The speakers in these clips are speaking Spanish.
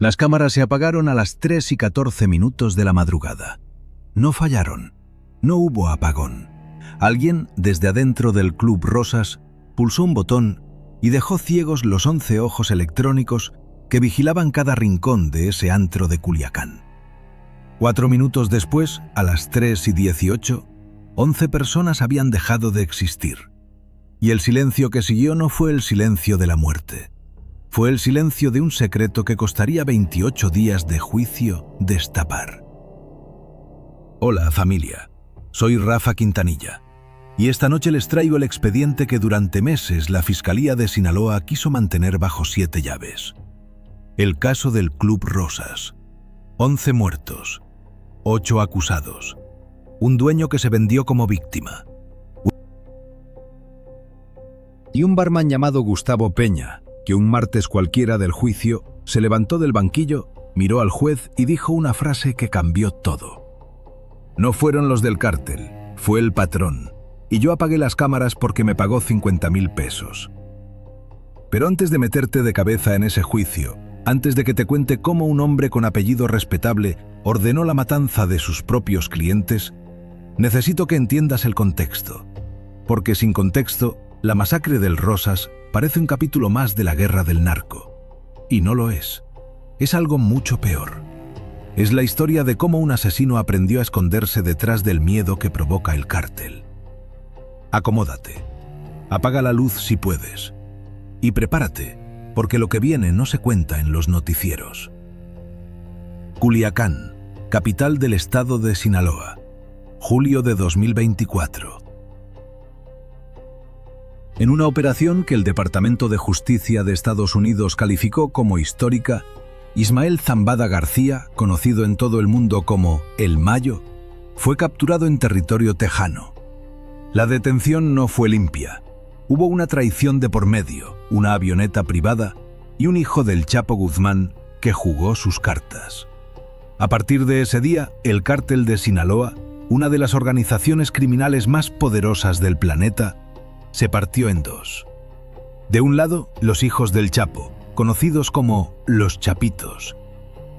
Las cámaras se apagaron a las 3:14 de la madrugada. No fallaron. No hubo apagón. Alguien, desde adentro del Club Rosas, pulsó un botón y dejó ciegos los 11 ojos electrónicos que vigilaban cada rincón de ese antro de Culiacán. 4 minutos después, a las 3:18, 11 personas habían dejado de existir. Y el silencio que siguió no fue el silencio de la muerte. Fue el silencio de un secreto que costaría 28 días de juicio destapar. Hola, familia. Soy Rafa Quintanilla. Y esta noche les traigo el expediente que durante meses la Fiscalía de Sinaloa quiso mantener bajo 7 llaves. El caso del Club Rosas. 11 muertos. 8 acusados. Un dueño que se vendió como víctima. Y un barman llamado Gustavo Peña, que un martes cualquiera del juicio se levantó del banquillo, miró al juez y dijo una frase que cambió todo. No fueron los del cártel, fue el patrón, y yo apagué las cámaras porque me pagó 50,000 pesos. Pero antes de meterte de cabeza en ese juicio, antes de que te cuente cómo un hombre con apellido respetable ordenó la matanza de sus propios clientes, necesito que entiendas el contexto, porque sin contexto, la masacre del Rosas parece un capítulo más de la guerra del narco. Y no lo es. Es algo mucho peor. Es la historia de cómo un asesino aprendió a esconderse detrás del miedo que provoca el cártel. Acomódate. Apaga la luz si puedes. Y prepárate, porque lo que viene no se cuenta en los noticieros. Culiacán, capital del estado de Sinaloa. Julio de 2024. En una operación que el Departamento de Justicia de Estados Unidos calificó como histórica, Ismael Zambada García, conocido en todo el mundo como El Mayo, fue capturado en territorio tejano. La detención no fue limpia. Hubo una traición de por medio, una avioneta privada y un hijo del Chapo Guzmán que jugó sus cartas. A partir de ese día, el Cártel de Sinaloa, una de las organizaciones criminales más poderosas del planeta, se partió en dos. De un lado, los hijos del Chapo, conocidos como los Chapitos.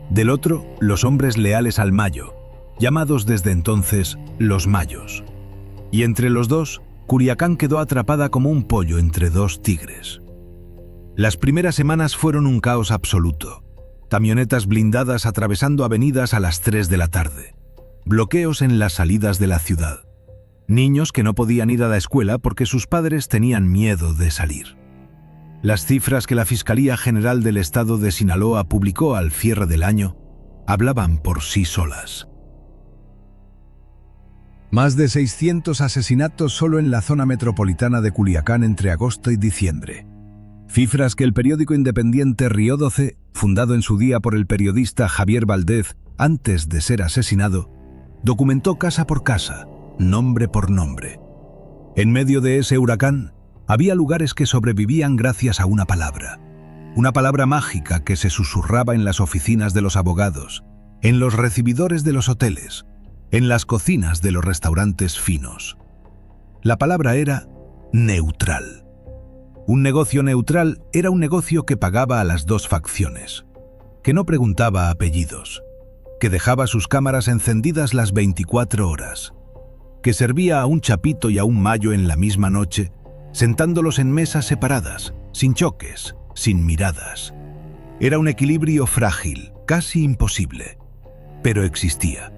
Del otro, los hombres leales al Mayo, llamados desde entonces los Mayos. Y entre los dos, Culiacán quedó atrapada como un pollo entre dos tigres. Las primeras semanas fueron un caos absoluto. Camionetas blindadas atravesando avenidas a las 3 de la tarde. Bloqueos en las salidas de la ciudad. Niños que no podían ir a la escuela porque sus padres tenían miedo de salir. Las cifras que la Fiscalía General del Estado de Sinaloa publicó al cierre del año hablaban por sí solas. Más de 600 asesinatos solo en la zona metropolitana de Culiacán entre agosto y diciembre. Cifras que el periódico independiente Río 12, fundado en su día por el periodista Javier Valdez antes de ser asesinado, documentó casa por casa, nombre por nombre. En medio de ese huracán, había lugares que sobrevivían gracias a una palabra mágica que se susurraba en las oficinas de los abogados, en los recibidores de los hoteles, en las cocinas de los restaurantes finos. La palabra era neutral. Un negocio neutral era un negocio que pagaba a las dos facciones, que no preguntaba apellidos, que dejaba sus cámaras encendidas las 24 horas, que servía a un Chapito y a un Mayo en la misma noche, sentándolos en mesas separadas, sin choques, sin miradas. Era un equilibrio frágil, casi imposible, pero existía.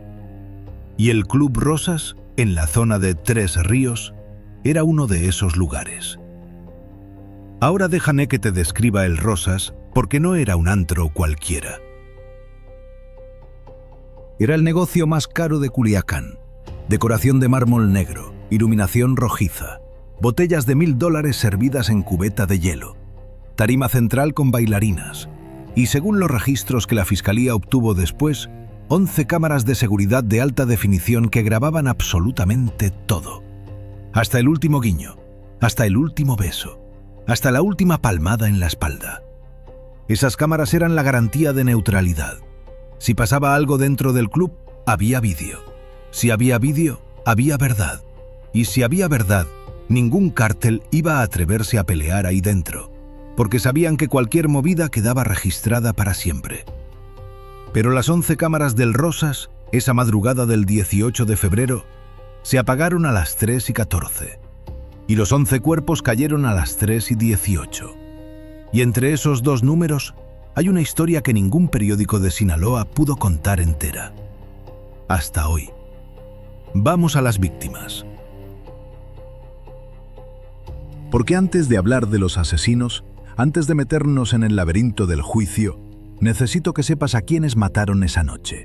Y el Club Rosas, en la zona de Tres Ríos, era uno de esos lugares. Ahora déjame que te describa el Rosas, porque no era un antro cualquiera. Era el negocio más caro de Culiacán. Decoración de mármol negro, iluminación rojiza, botellas de $1,000 servidas en cubeta de hielo, tarima central con bailarinas, y según los registros que la Fiscalía obtuvo después, 11 cámaras de seguridad de alta definición que grababan absolutamente todo. Hasta el último guiño, hasta el último beso, hasta la última palmada en la espalda. Esas cámaras eran la garantía de neutralidad. Si pasaba algo dentro del club, había vídeo. Si había vídeo, había verdad. Y si había verdad, ningún cártel iba a atreverse a pelear ahí dentro, porque sabían que cualquier movida quedaba registrada para siempre. Pero las 11 cámaras del Rosas, esa madrugada del 18 de febrero, se apagaron a las 3:14. Y los 11 cuerpos cayeron a las 3:18. Y entre esos dos números hay una historia que ningún periódico de Sinaloa pudo contar entera. Hasta hoy. Vamos a las víctimas. Porque antes de hablar de los asesinos, antes de meternos en el laberinto del juicio, necesito que sepas a quiénes mataron esa noche.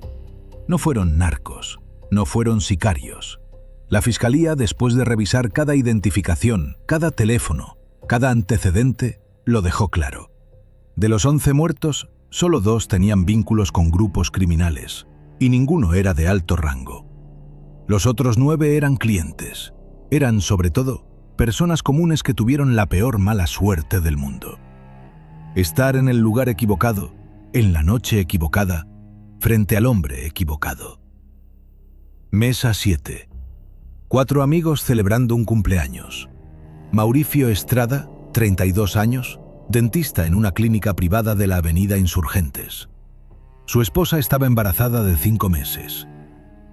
No fueron narcos, no fueron sicarios. La Fiscalía, después de revisar cada identificación, cada teléfono, cada antecedente, lo dejó claro. De los 11 muertos, solo 2 tenían vínculos con grupos criminales, y ninguno era de alto rango. Los otros 9 eran clientes. Eran, sobre todo, personas comunes que tuvieron la peor mala suerte del mundo. Estar en el lugar equivocado, en la noche equivocada, frente al hombre equivocado. Mesa 7. 4 amigos celebrando un cumpleaños. Mauricio Estrada, 32 años, dentista en una clínica privada de la avenida Insurgentes. Su esposa estaba embarazada de 5 meses.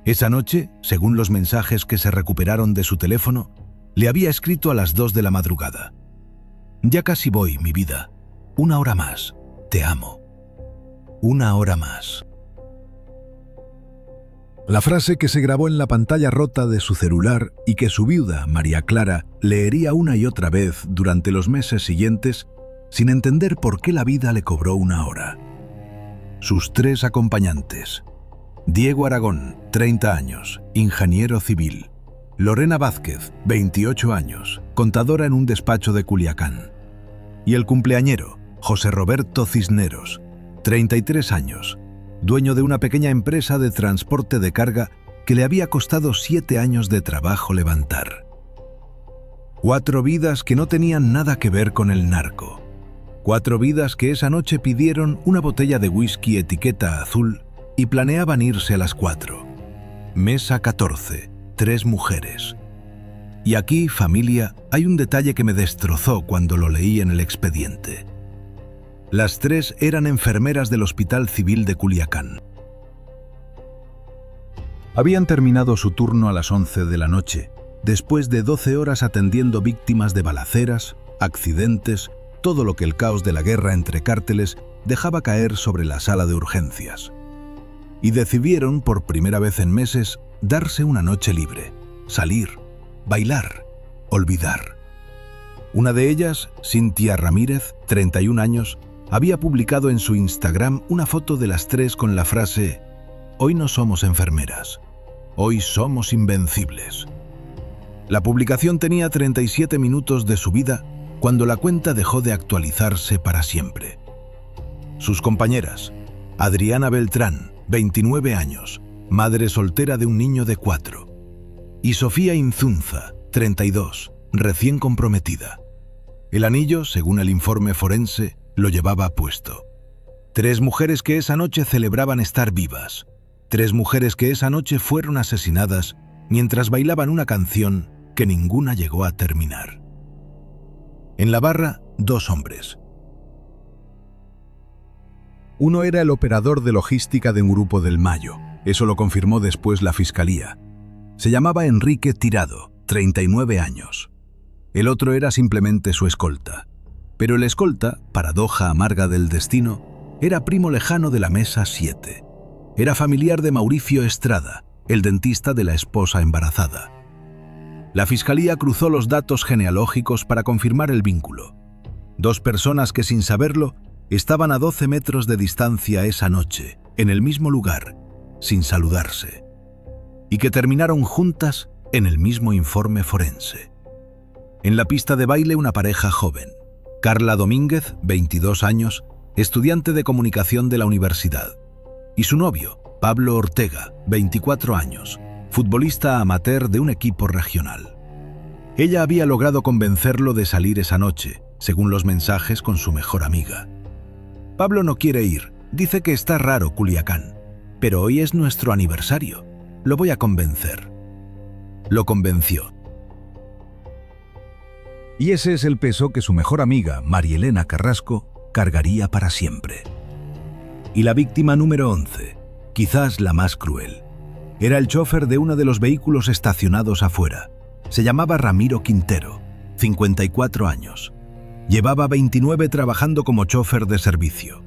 Esa noche, según los mensajes que se recuperaron de su teléfono, le había escrito a las 2 de la madrugada. «Ya casi voy, mi vida. 1 hora más. Te amo. 1 hora más». La frase que se grabó en la pantalla rota de su celular y que su viuda, María Clara, leería una y otra vez durante los meses siguientes, sin entender por qué la vida le cobró 1 hora. Sus 3 acompañantes: Diego Aragón, 30 años, ingeniero civil; Lorena Vázquez, 28 años, contadora en un despacho de Culiacán; y el cumpleañero, José Roberto Cisneros, 33 años, dueño de una pequeña empresa de transporte de carga que le había costado 7 años de trabajo levantar. 4 vidas que no tenían nada que ver con el narco. 4 vidas que esa noche pidieron una botella de whisky etiqueta azul y planeaban irse a las 4. Mesa 14. 3 mujeres. Y aquí, familia, hay un detalle que me destrozó cuando lo leí en el expediente. Las 3 eran enfermeras del Hospital Civil de Culiacán. Habían terminado su turno a las 11 de la noche, después de 12 horas atendiendo víctimas de balaceras, accidentes, todo lo que el caos de la guerra entre cárteles dejaba caer sobre la sala de urgencias. Y decidieron, por primera vez en meses, darse una noche libre, salir, bailar, olvidar. Una de ellas, Cintia Ramírez, 31 años, había publicado en su Instagram una foto de las 3 con la frase: «Hoy no somos enfermeras, hoy somos invencibles». La publicación tenía 37 minutos de su vida cuando la cuenta dejó de actualizarse para siempre. Sus compañeras: Adriana Beltrán, 29 años, madre soltera de un niño de 4, y Sofía Inzunza, 32, recién comprometida. El anillo, según el informe forense, lo llevaba puesto. 3 mujeres que esa noche celebraban estar vivas. 3 mujeres que esa noche fueron asesinadas mientras bailaban una canción que ninguna llegó a terminar. En la barra, 2 hombres. Uno era el operador de logística de un grupo del Mayo. Eso lo confirmó después la Fiscalía. Se llamaba Enrique Tirado, 39 años. El otro era simplemente su escolta. Pero el escolta, paradoja amarga del destino, era primo lejano de la Mesa 7. Era familiar de Mauricio Estrada, el dentista de la esposa embarazada. La Fiscalía cruzó los datos genealógicos para confirmar el vínculo. 2 personas que, sin saberlo, estaban a 12 metros de distancia esa noche, en el mismo lugar, sin saludarse, y que terminaron juntas en el mismo informe forense. En la pista de baile, una pareja joven: Carla Domínguez, 22 años, estudiante de comunicación de la universidad, y su novio, Pablo Ortega, 24 años, futbolista amateur de un equipo regional. Ella había logrado convencerlo de salir esa noche, según los mensajes con su mejor amiga. Pablo no quiere ir, dice que está raro Culiacán, pero hoy es nuestro aniversario, lo voy a convencer. Lo convenció. Y ese es el peso que su mejor amiga, Marielena Carrasco, cargaría para siempre. Y la víctima número 11, quizás la más cruel. Era el chofer de uno de los vehículos estacionados afuera. Se llamaba Ramiro Quintero, 54 años. Llevaba 29 trabajando como chofer de servicio.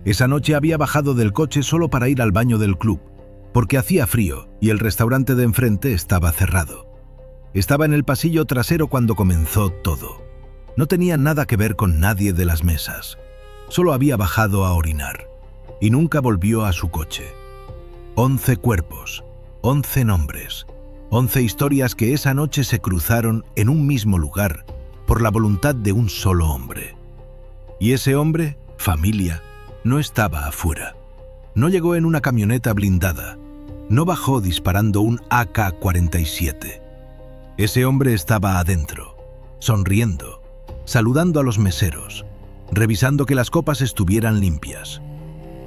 Esa noche había bajado del coche solo para ir al baño del club, porque hacía frío y el restaurante de enfrente estaba cerrado. Estaba en el pasillo trasero cuando comenzó todo. No tenía nada que ver con nadie de las mesas. Solo había bajado a orinar y nunca volvió a su coche. 11 cuerpos, 11 nombres, 11 historias que esa noche se cruzaron en un mismo lugar por la voluntad de un solo hombre. Y ese hombre, familia, no estaba afuera. No llegó en una camioneta blindada. No bajó disparando un AK-47. Ese hombre estaba adentro, sonriendo, saludando a los meseros, revisando que las copas estuvieran limpias.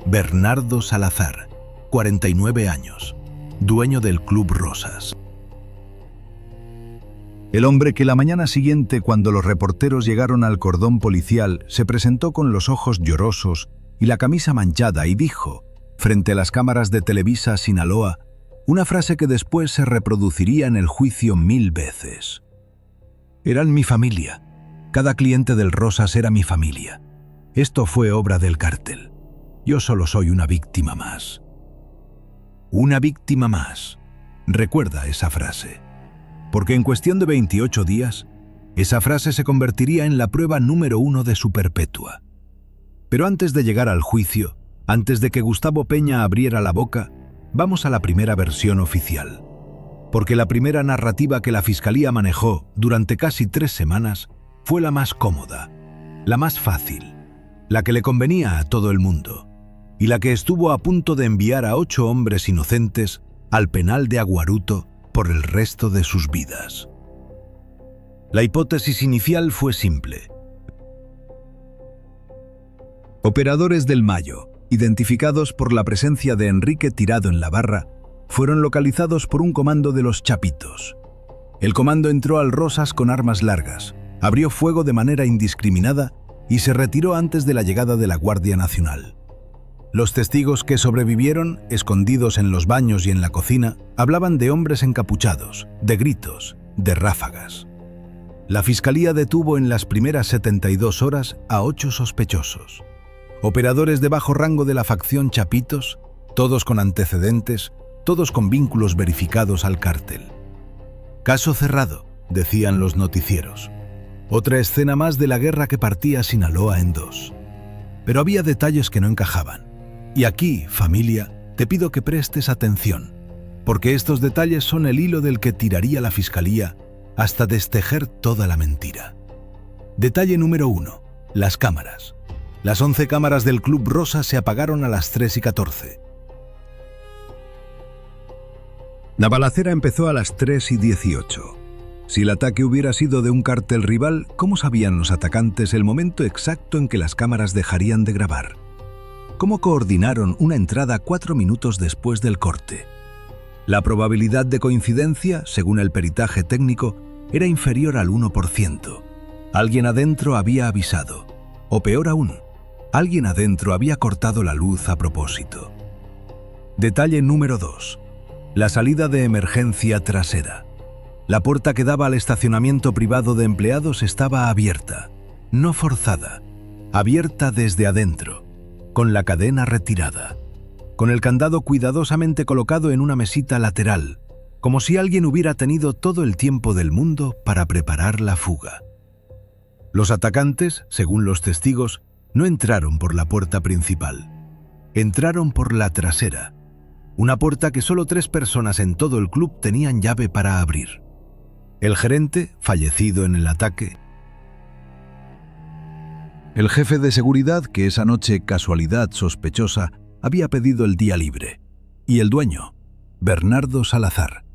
Bernardo Salazar, 49 años, dueño del Club Rosas. El hombre que la mañana siguiente, cuando los reporteros llegaron al cordón policial, se presentó con los ojos llorosos y la camisa manchada y dijo, frente a las cámaras de Televisa Sinaloa, una frase que después se reproduciría en el juicio 1000 veces. Eran mi familia. Cada cliente del Rosas era mi familia. Esto fue obra del cártel. Yo solo soy una víctima más. Una víctima más. Recuerda esa frase. Porque en cuestión de 28 días, esa frase se convertiría en la prueba número 1 de su perpetua. Pero antes de llegar al juicio, antes de que Gustavo Peña abriera la boca, vamos a la primera versión oficial. Porque la primera narrativa que la Fiscalía manejó durante casi 3 semanas fue la más cómoda, la más fácil, la que le convenía a todo el mundo, y la que estuvo a punto de enviar a 8 hombres inocentes al penal de Aguaruto por el resto de sus vidas. La hipótesis inicial fue simple. Operadores del Mayo, identificados por la presencia de Enrique Tirado en la barra, fueron localizados por un comando de los Chapitos. El comando entró al Rosas con armas largas, abrió fuego de manera indiscriminada y se retiró antes de la llegada de la Guardia Nacional. Los testigos que sobrevivieron, escondidos en los baños y en la cocina, hablaban de hombres encapuchados, de gritos, de ráfagas. La Fiscalía detuvo en las primeras 72 horas a 8 sospechosos. Operadores de bajo rango de la facción Chapitos, todos con antecedentes, todos con vínculos verificados al cártel. Caso cerrado, decían los noticieros. Otra escena más de la guerra que partía Sinaloa en 2. Pero había detalles que no encajaban. Y aquí, familia, te pido que prestes atención, porque estos detalles son el hilo del que tiraría la Fiscalía hasta destejer toda la mentira. Detalle número 1. Las cámaras. Las 11 cámaras del Club Rosa se apagaron a las 3:14. La balacera empezó a las 3:18. Si el ataque hubiera sido de un cártel rival, ¿cómo sabían los atacantes el momento exacto en que las cámaras dejarían de grabar? ¿Cómo coordinaron una entrada 4 minutos después del corte? La probabilidad de coincidencia, según el peritaje técnico, era inferior al 1%. Alguien adentro había avisado. O peor aún, alguien adentro había cortado la luz a propósito. Detalle número 2. La salida de emergencia trasera. La puerta que daba al estacionamiento privado de empleados estaba abierta, no forzada, abierta desde adentro, con la cadena retirada, con el candado cuidadosamente colocado en una mesita lateral, como si alguien hubiera tenido todo el tiempo del mundo para preparar la fuga. Los atacantes, según los testigos, no entraron por la puerta principal. Entraron por la trasera, una puerta que solo 3 personas en todo el club tenían llave para abrir. El gerente, fallecido en el ataque. El jefe de seguridad, que esa noche, casualidad sospechosa, había pedido el día libre. Y el dueño, Bernardo Salazar.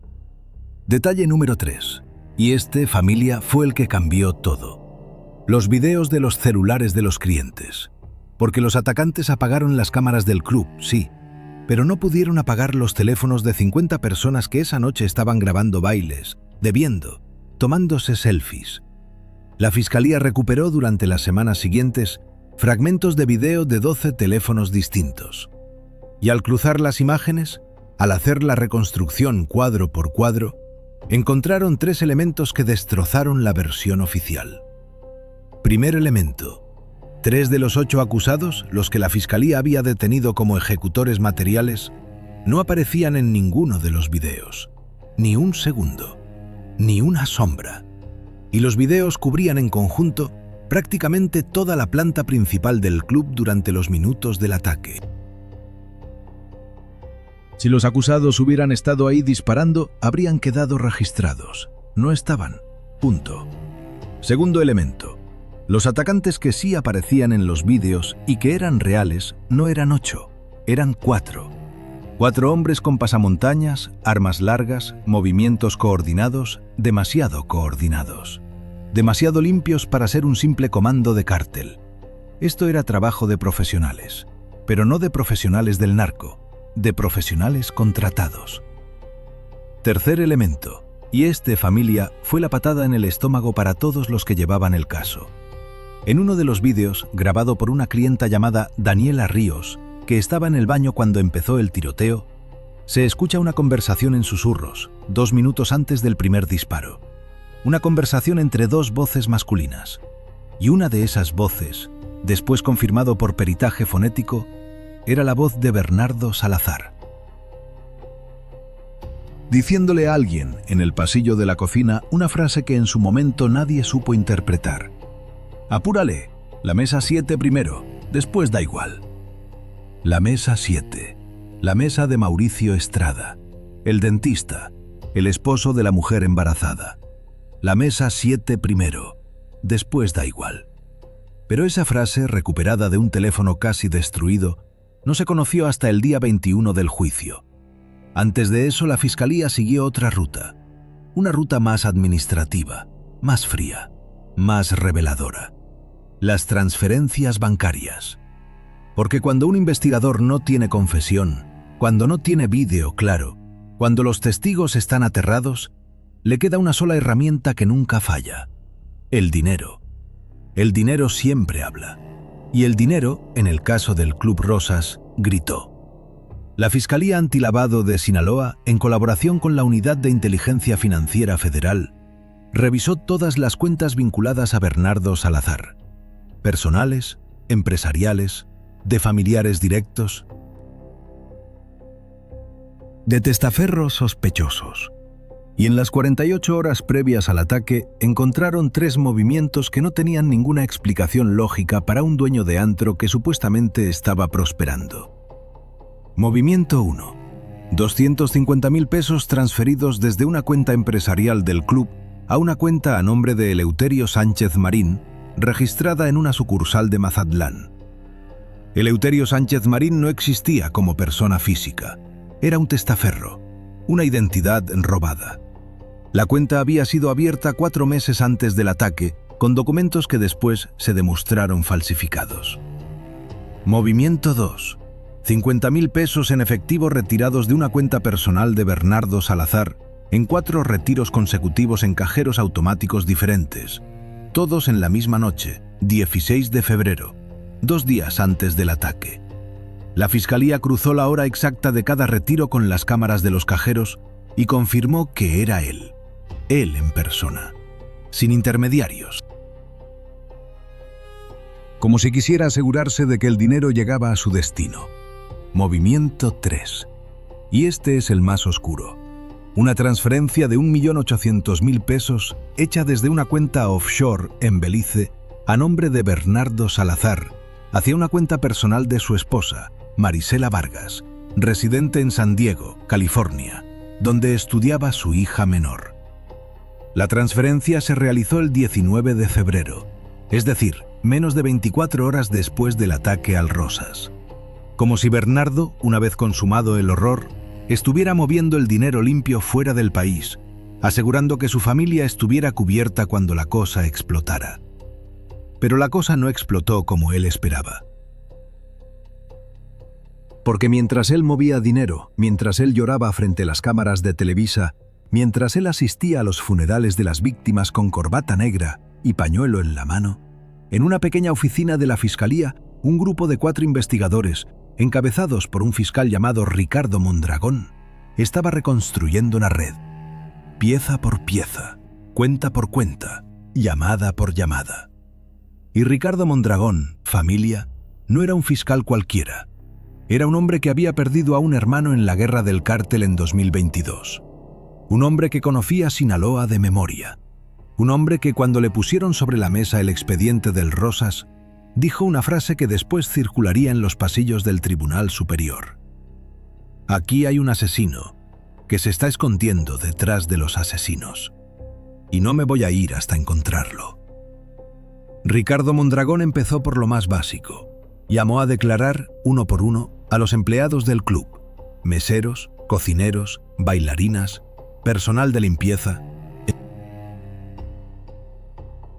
Detalle número 3. Y este, familia, fue el que cambió todo. Los videos de los celulares de los clientes. Porque los atacantes apagaron las cámaras del club, sí, pero no pudieron apagar los teléfonos de 50 personas que esa noche estaban grabando bailes, bebiendo, tomándose selfies. La Fiscalía recuperó durante las semanas siguientes fragmentos de video de 12 teléfonos distintos. Y al cruzar las imágenes, al hacer la reconstrucción cuadro por cuadro, encontraron 3 elementos que destrozaron la versión oficial. Primer elemento: 3 de los 8 acusados, los que la Fiscalía había detenido como ejecutores materiales, no aparecían en ninguno de los videos. Ni un segundo, ni una sombra. Y los videos cubrían en conjunto prácticamente toda la planta principal del club durante los minutos del ataque. Si los acusados hubieran estado ahí disparando, habrían quedado registrados. No estaban. Punto. Segundo elemento: los atacantes que sí aparecían en los vídeos y que eran reales no eran 8, eran 4. 4 hombres con pasamontañas, armas largas, movimientos coordinados, demasiado coordinados. Demasiado limpios para ser un simple comando de cártel. Esto era trabajo de profesionales, pero no de profesionales del narco, de profesionales contratados. Tercer elemento, y familia, fue la patada en el estómago para todos los que llevaban el caso. En uno de los vídeos, grabado por una clienta llamada Daniela Ríos, que estaba en el baño cuando empezó el tiroteo, se escucha una conversación en susurros, 2 minutos antes del primer disparo. Una conversación entre 2 voces masculinas. Y una de esas voces, después confirmado por peritaje fonético, era la voz de Bernardo Salazar. Diciéndole a alguien en el pasillo de la cocina una frase que en su momento nadie supo interpretar. «Apúrale, la mesa 7 primero, después da igual». La mesa 7, la mesa de Mauricio Estrada, el dentista, el esposo de la mujer embarazada. La mesa 7 primero, después da igual. Pero esa frase, recuperada de un teléfono casi destruido, no se conoció hasta el día 21 del juicio. Antes de eso, la Fiscalía siguió otra ruta. Una ruta más administrativa, más fría, más reveladora. Las transferencias bancarias. Porque cuando un investigador no tiene confesión, cuando no tiene vídeo claro, cuando los testigos están aterrados, le queda una sola herramienta que nunca falla: el dinero. El dinero siempre habla. Y el dinero, en el caso del Club Rosas, gritó. La Fiscalía Antilavado de Sinaloa, en colaboración con la Unidad de Inteligencia Financiera Federal, revisó todas las cuentas vinculadas a Bernardo Salazar. Personales, empresariales, de familiares directos, de testaferros sospechosos. Y en las 48 horas previas al ataque encontraron 3 movimientos que no tenían ninguna explicación lógica para un dueño de antro que supuestamente estaba prosperando. Movimiento 1. 250.000 pesos transferidos desde una cuenta empresarial del club a una cuenta a nombre de Eleuterio Sánchez Marín, registrada en una sucursal de Mazatlán. Eleuterio Sánchez Marín no existía como persona física. Era un testaferro, una identidad robada. La cuenta había sido abierta 4 meses antes del ataque, con documentos que después se demostraron falsificados. Movimiento 2. 50.000 pesos en efectivo retirados de una cuenta personal de Bernardo Salazar en 4 retiros consecutivos en cajeros automáticos diferentes, todos en la misma noche, 16 de febrero, 2 días antes del ataque. La Fiscalía cruzó la hora exacta de cada retiro con las cámaras de los cajeros y confirmó que era él en persona, sin intermediarios. Como si quisiera asegurarse de que el dinero llegaba a su destino. Movimiento 3. Y este es el más oscuro. Una transferencia de 1.800.000 pesos hecha desde una cuenta offshore en Belice a nombre de Bernardo Salazar hacia una cuenta personal de su esposa, Marisela Vargas, residente en San Diego, California, donde estudiaba su hija menor. La transferencia se realizó el 19 de febrero, es decir, menos de 24 horas después del ataque al Rosas. Como si Bernardo, una vez consumado el horror, estuviera moviendo el dinero limpio fuera del país, asegurando que su familia estuviera cubierta cuando la cosa explotara. Pero la cosa no explotó como él esperaba. Porque mientras él movía dinero, mientras él lloraba frente a las cámaras de Televisa, mientras él asistía a los funerales de las víctimas con corbata negra y pañuelo en la mano, En una pequeña oficina de la Fiscalía, un grupo de 4 investigadores, encabezados por un fiscal llamado Ricardo Mondragón, estaba reconstruyendo una red, pieza por pieza, cuenta por cuenta, llamada por llamada. Y Ricardo Mondragón, familia, no era un fiscal cualquiera. Era un hombre que había perdido a un hermano en la guerra del cártel en 2022. Un hombre que conocía Sinaloa de memoria. Un hombre que cuando le pusieron sobre la mesa el expediente del Rosas, dijo una frase que después circularía en los pasillos del Tribunal Superior. Aquí hay un asesino que se está escondiendo detrás de los asesinos. Y no me voy a ir hasta encontrarlo. Ricardo Mondragón empezó por lo más básico. Llamó a declarar, uno por uno, a los empleados del club, meseros, cocineros, bailarinas, personal de limpieza.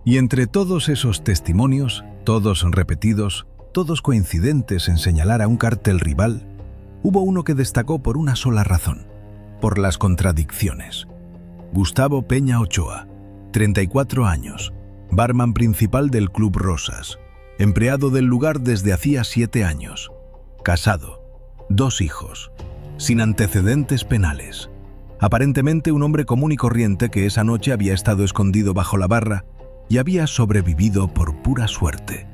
Y entre todos esos testimonios, todos repetidos, todos coincidentes en señalar a un cártel rival, hubo uno que destacó por una sola razón, por las contradicciones. Gustavo Peña Ochoa, 34 años, barman principal del Club Rosas, empleado del lugar desde hacía 7 años, casado, 2 hijos, sin antecedentes penales. Aparentemente un hombre común y corriente que esa noche había estado escondido bajo la barra y había sobrevivido por pura suerte.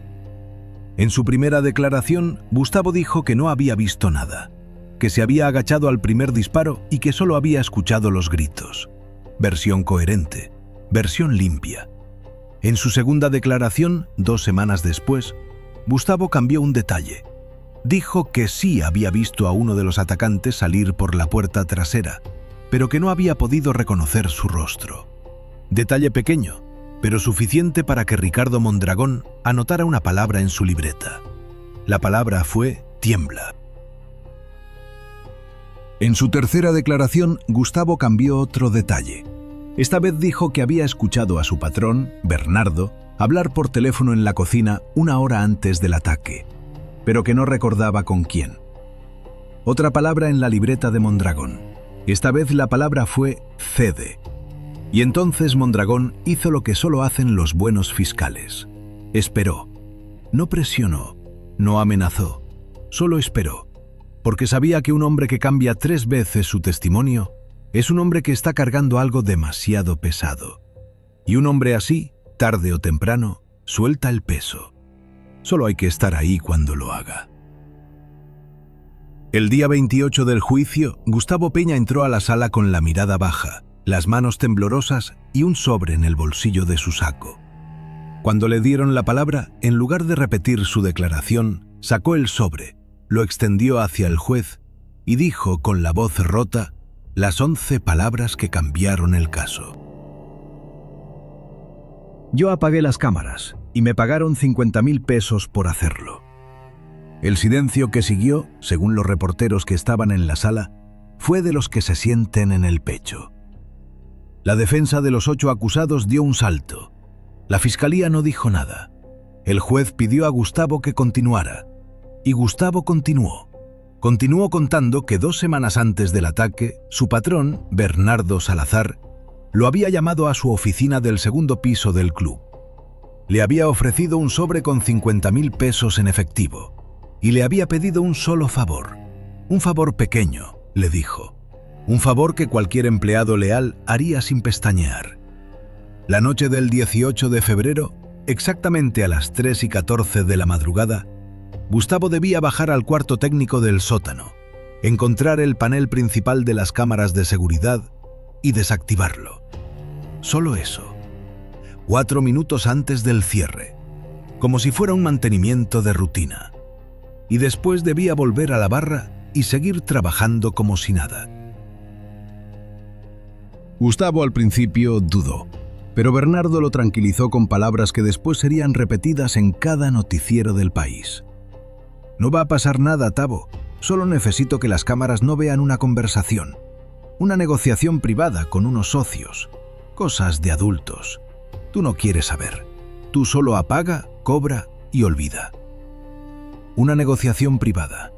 En su primera declaración, Gustavo dijo que no había visto nada, que se había agachado al primer disparo y que solo había escuchado los gritos. Versión coherente, versión limpia. En su segunda declaración, 2 semanas después, Gustavo cambió un detalle. Dijo que sí había visto a uno de los atacantes salir por la puerta trasera, pero que no había podido reconocer su rostro. Detalle pequeño, pero suficiente para que Ricardo Mondragón anotara una palabra en su libreta. La palabra fue tiembla. En su tercera declaración, Gustavo cambió otro detalle. Esta vez dijo que había escuchado a su patrón, Bernardo, hablar por teléfono en la cocina 1 hora antes del ataque, pero que no recordaba con quién. Otra palabra en la libreta de Mondragón. Esta vez la palabra fue cede. Y entonces Mondragón hizo lo que solo hacen los buenos fiscales. Esperó. No presionó, no amenazó, solo esperó, porque sabía que un hombre que cambia 3 veces su testimonio es un hombre que está cargando algo demasiado pesado. Y un hombre así, tarde o temprano, suelta el peso. Solo hay que estar ahí cuando lo haga. El día 28 del juicio, Gustavo Peña entró a la sala con la mirada baja, las manos temblorosas y un sobre en el bolsillo de su saco. Cuando le dieron la palabra, en lugar de repetir su declaración, sacó el sobre, lo extendió hacia el juez y dijo con la voz rota las 11 palabras que cambiaron el caso. Yo apagué las cámaras y me pagaron 50.000 pesos por hacerlo. El silencio que siguió, según los reporteros que estaban en la sala, fue de los que se sienten en el pecho. La defensa de los 8 acusados dio un salto. La fiscalía no dijo nada. El juez pidió a Gustavo que continuara. Y Gustavo continuó. Continuó contando que 2 semanas antes del ataque, su patrón, Bernardo Salazar, lo había llamado a su oficina del segundo piso del club. Le había ofrecido un sobre con 50.000 pesos en efectivo y le había pedido un solo favor. Un favor pequeño, le dijo. Un favor que cualquier empleado leal haría sin pestañear. La noche del 18 de febrero, exactamente a las 3:14 de la madrugada, Gustavo debía bajar al cuarto técnico del sótano, encontrar el panel principal de las cámaras de seguridad y desactivarlo. Solo eso. 4 minutos antes del cierre, como si fuera un mantenimiento de rutina. Y después debía volver a la barra y seguir trabajando como si nada. Gustavo al principio dudó, pero Bernardo lo tranquilizó con palabras que después serían repetidas en cada noticiero del país. No va a pasar nada, Tavo. Solo necesito que las cámaras no vean una conversación. Una negociación privada con unos socios. Cosas de adultos. Tú no quieres saber. Tú solo apaga, cobra y olvida. Una negociación privada.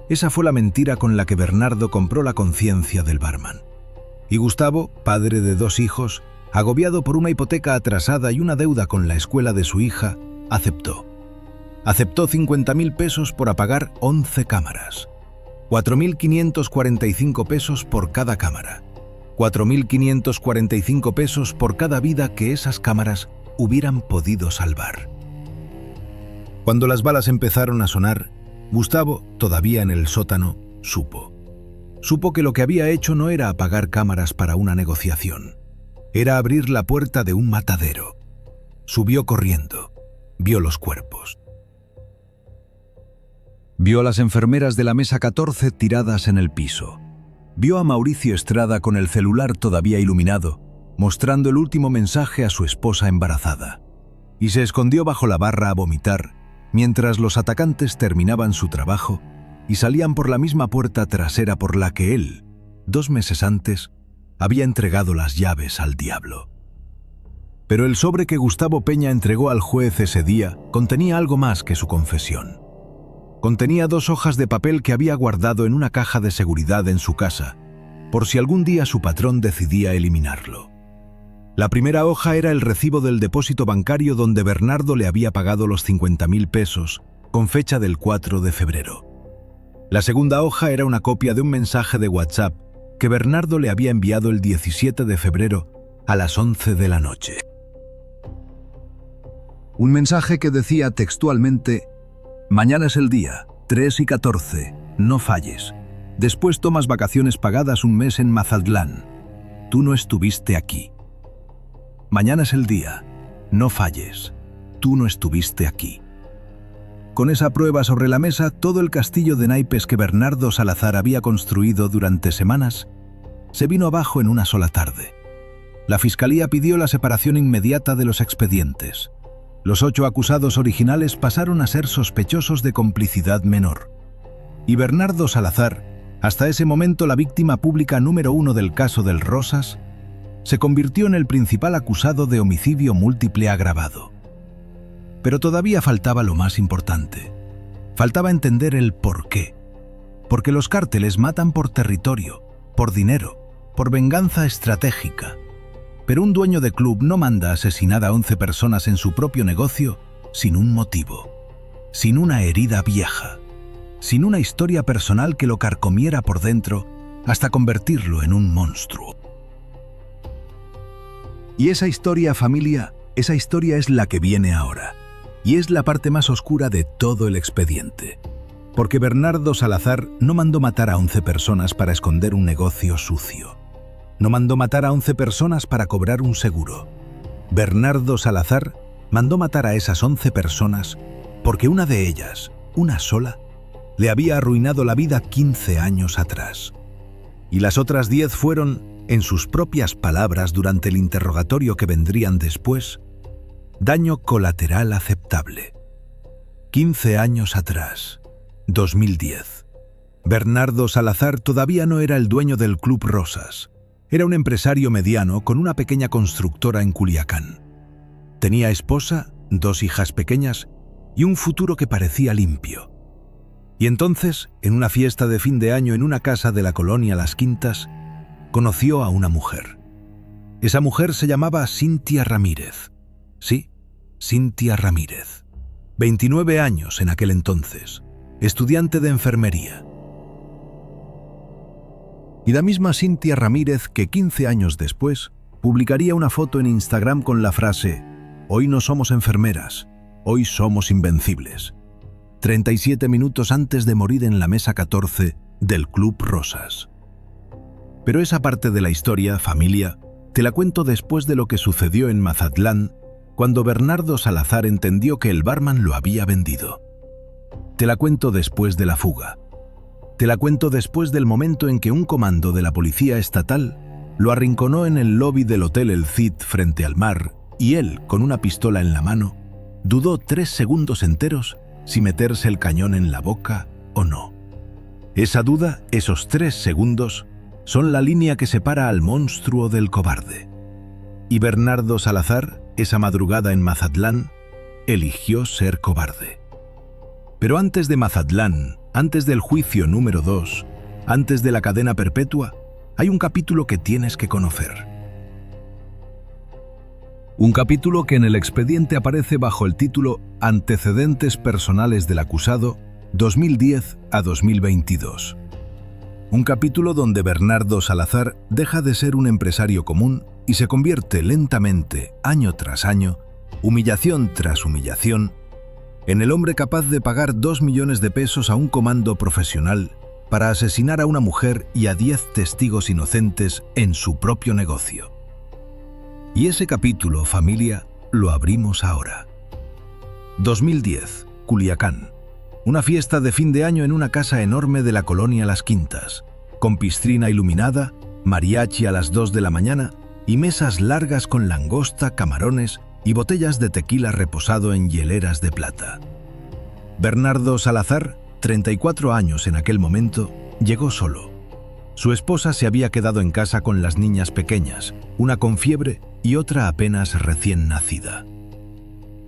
Esa fue la mentira con la que Bernardo compró la conciencia del barman. Y Gustavo, padre de 2 hijos, agobiado por una hipoteca atrasada y una deuda con la escuela de su hija, aceptó. Aceptó 50.000 pesos por apagar 11 cámaras. 4.545 pesos por cada cámara. 4.545 pesos por cada vida que esas cámaras hubieran podido salvar. Cuando las balas empezaron a sonar, Gustavo, todavía en el sótano, supo. Supo que lo que había hecho no era apagar cámaras para una negociación. Era abrir la puerta de un matadero. Subió corriendo. Vio los cuerpos. Vio a las enfermeras de la mesa 14 tiradas en el piso. Vio a Mauricio Estrada con el celular todavía iluminado, mostrando el último mensaje a su esposa embarazada. Y se escondió bajo la barra a vomitar, mientras los atacantes terminaban su trabajo y salían por la misma puerta trasera por la que él, 2 meses antes, había entregado las llaves al diablo. Pero el sobre que Gustavo Peña entregó al juez ese día contenía algo más que su confesión. Contenía 2 hojas de papel que había guardado en una caja de seguridad en su casa, por si algún día su patrón decidía eliminarlo. La primera hoja era el recibo del depósito bancario donde Bernardo le había pagado los 50.000 pesos, con fecha del 4 de febrero. La segunda hoja era una copia de un mensaje de WhatsApp que Bernardo le había enviado el 17 de febrero a las 11 de la noche. Un mensaje que decía textualmente: «Mañana es el día, 3:14, no falles. Después tomas vacaciones pagadas un mes en Mazatlán. Tú no estuviste aquí. Mañana es el día, no falles. Tú no estuviste aquí». Con esa prueba sobre la mesa, todo el castillo de naipes que Bernardo Salazar había construido durante semanas se vino abajo en una sola tarde. La fiscalía pidió la separación inmediata de los expedientes. Los 8 acusados originales pasaron a ser sospechosos de complicidad menor. Y Bernardo Salazar, hasta ese momento la víctima pública número 1 del caso del Rosas, se convirtió en el principal acusado de homicidio múltiple agravado. Pero todavía faltaba lo más importante. Faltaba entender el por qué. Porque los cárteles matan por territorio, por dinero, por venganza estratégica. Pero un dueño de club no manda asesinar a 11 personas en su propio negocio sin un motivo, sin una herida vieja, sin una historia personal que lo carcomiera por dentro hasta convertirlo en un monstruo. Y esa historia, familia, esa historia es la que viene ahora. Y es la parte más oscura de todo el expediente. Porque Bernardo Salazar no mandó matar a 11 personas para esconder un negocio sucio. No mandó matar a 11 personas para cobrar un seguro. Bernardo Salazar mandó matar a esas 11 personas porque una de ellas, una sola, le había arruinado la vida 15 años atrás. Y las otras 10 fueron, en sus propias palabras durante el interrogatorio que vendrían después, daño colateral aceptable. 15 años atrás, 2010. Bernardo Salazar todavía no era el dueño del Club Rosas. Era un empresario mediano con una pequeña constructora en Culiacán. Tenía esposa, 2 hijas pequeñas y un futuro que parecía limpio. Y entonces, en una fiesta de fin de año en una casa de la colonia Las Quintas, conoció a una mujer. Esa mujer se llamaba Cintia Ramírez. Sí, Cintia Ramírez. 29 años en aquel entonces, estudiante de enfermería. Y la misma Cintia Ramírez que 15 años después publicaría una foto en Instagram con la frase: «Hoy no somos enfermeras, hoy somos invencibles», 37 minutos antes de morir en la mesa 14 del Club Rosas. Pero esa parte de la historia, familia, te la cuento después de lo que sucedió en Mazatlán, cuando Bernardo Salazar entendió que el barman lo había vendido. Te la cuento después de la fuga. Te la cuento después del momento en que un comando de la policía estatal lo arrinconó en el lobby del Hotel El Cid frente al mar y él, con una pistola en la mano, dudó 3 segundos enteros si meterse el cañón en la boca o no. Esa duda, esos 3 segundos, son la línea que separa al monstruo del cobarde. Y Bernardo Salazar, esa madrugada en Mazatlán, eligió ser cobarde. Pero antes de Mazatlán, antes del juicio número 2, antes de la cadena perpetua, hay un capítulo que tienes que conocer. Un capítulo que en el expediente aparece bajo el título Antecedentes personales del acusado 2010 a 2022. Un capítulo donde Bernardo Salazar deja de ser un empresario común y se convierte lentamente, año tras año, humillación tras humillación, en el hombre capaz de pagar 2 millones de pesos a un comando profesional para asesinar a una mujer y a 10 testigos inocentes en su propio negocio. Y ese capítulo, familia, lo abrimos ahora. 2010, Culiacán. Una fiesta de fin de año en una casa enorme de la colonia Las Quintas, con piscina iluminada, mariachi a las 2 de la mañana y mesas largas con langosta, camarones y botellas de tequila reposado en hieleras de plata. Bernardo Salazar, 34 años en aquel momento, llegó solo. Su esposa se había quedado en casa con las niñas pequeñas, una con fiebre y otra apenas recién nacida.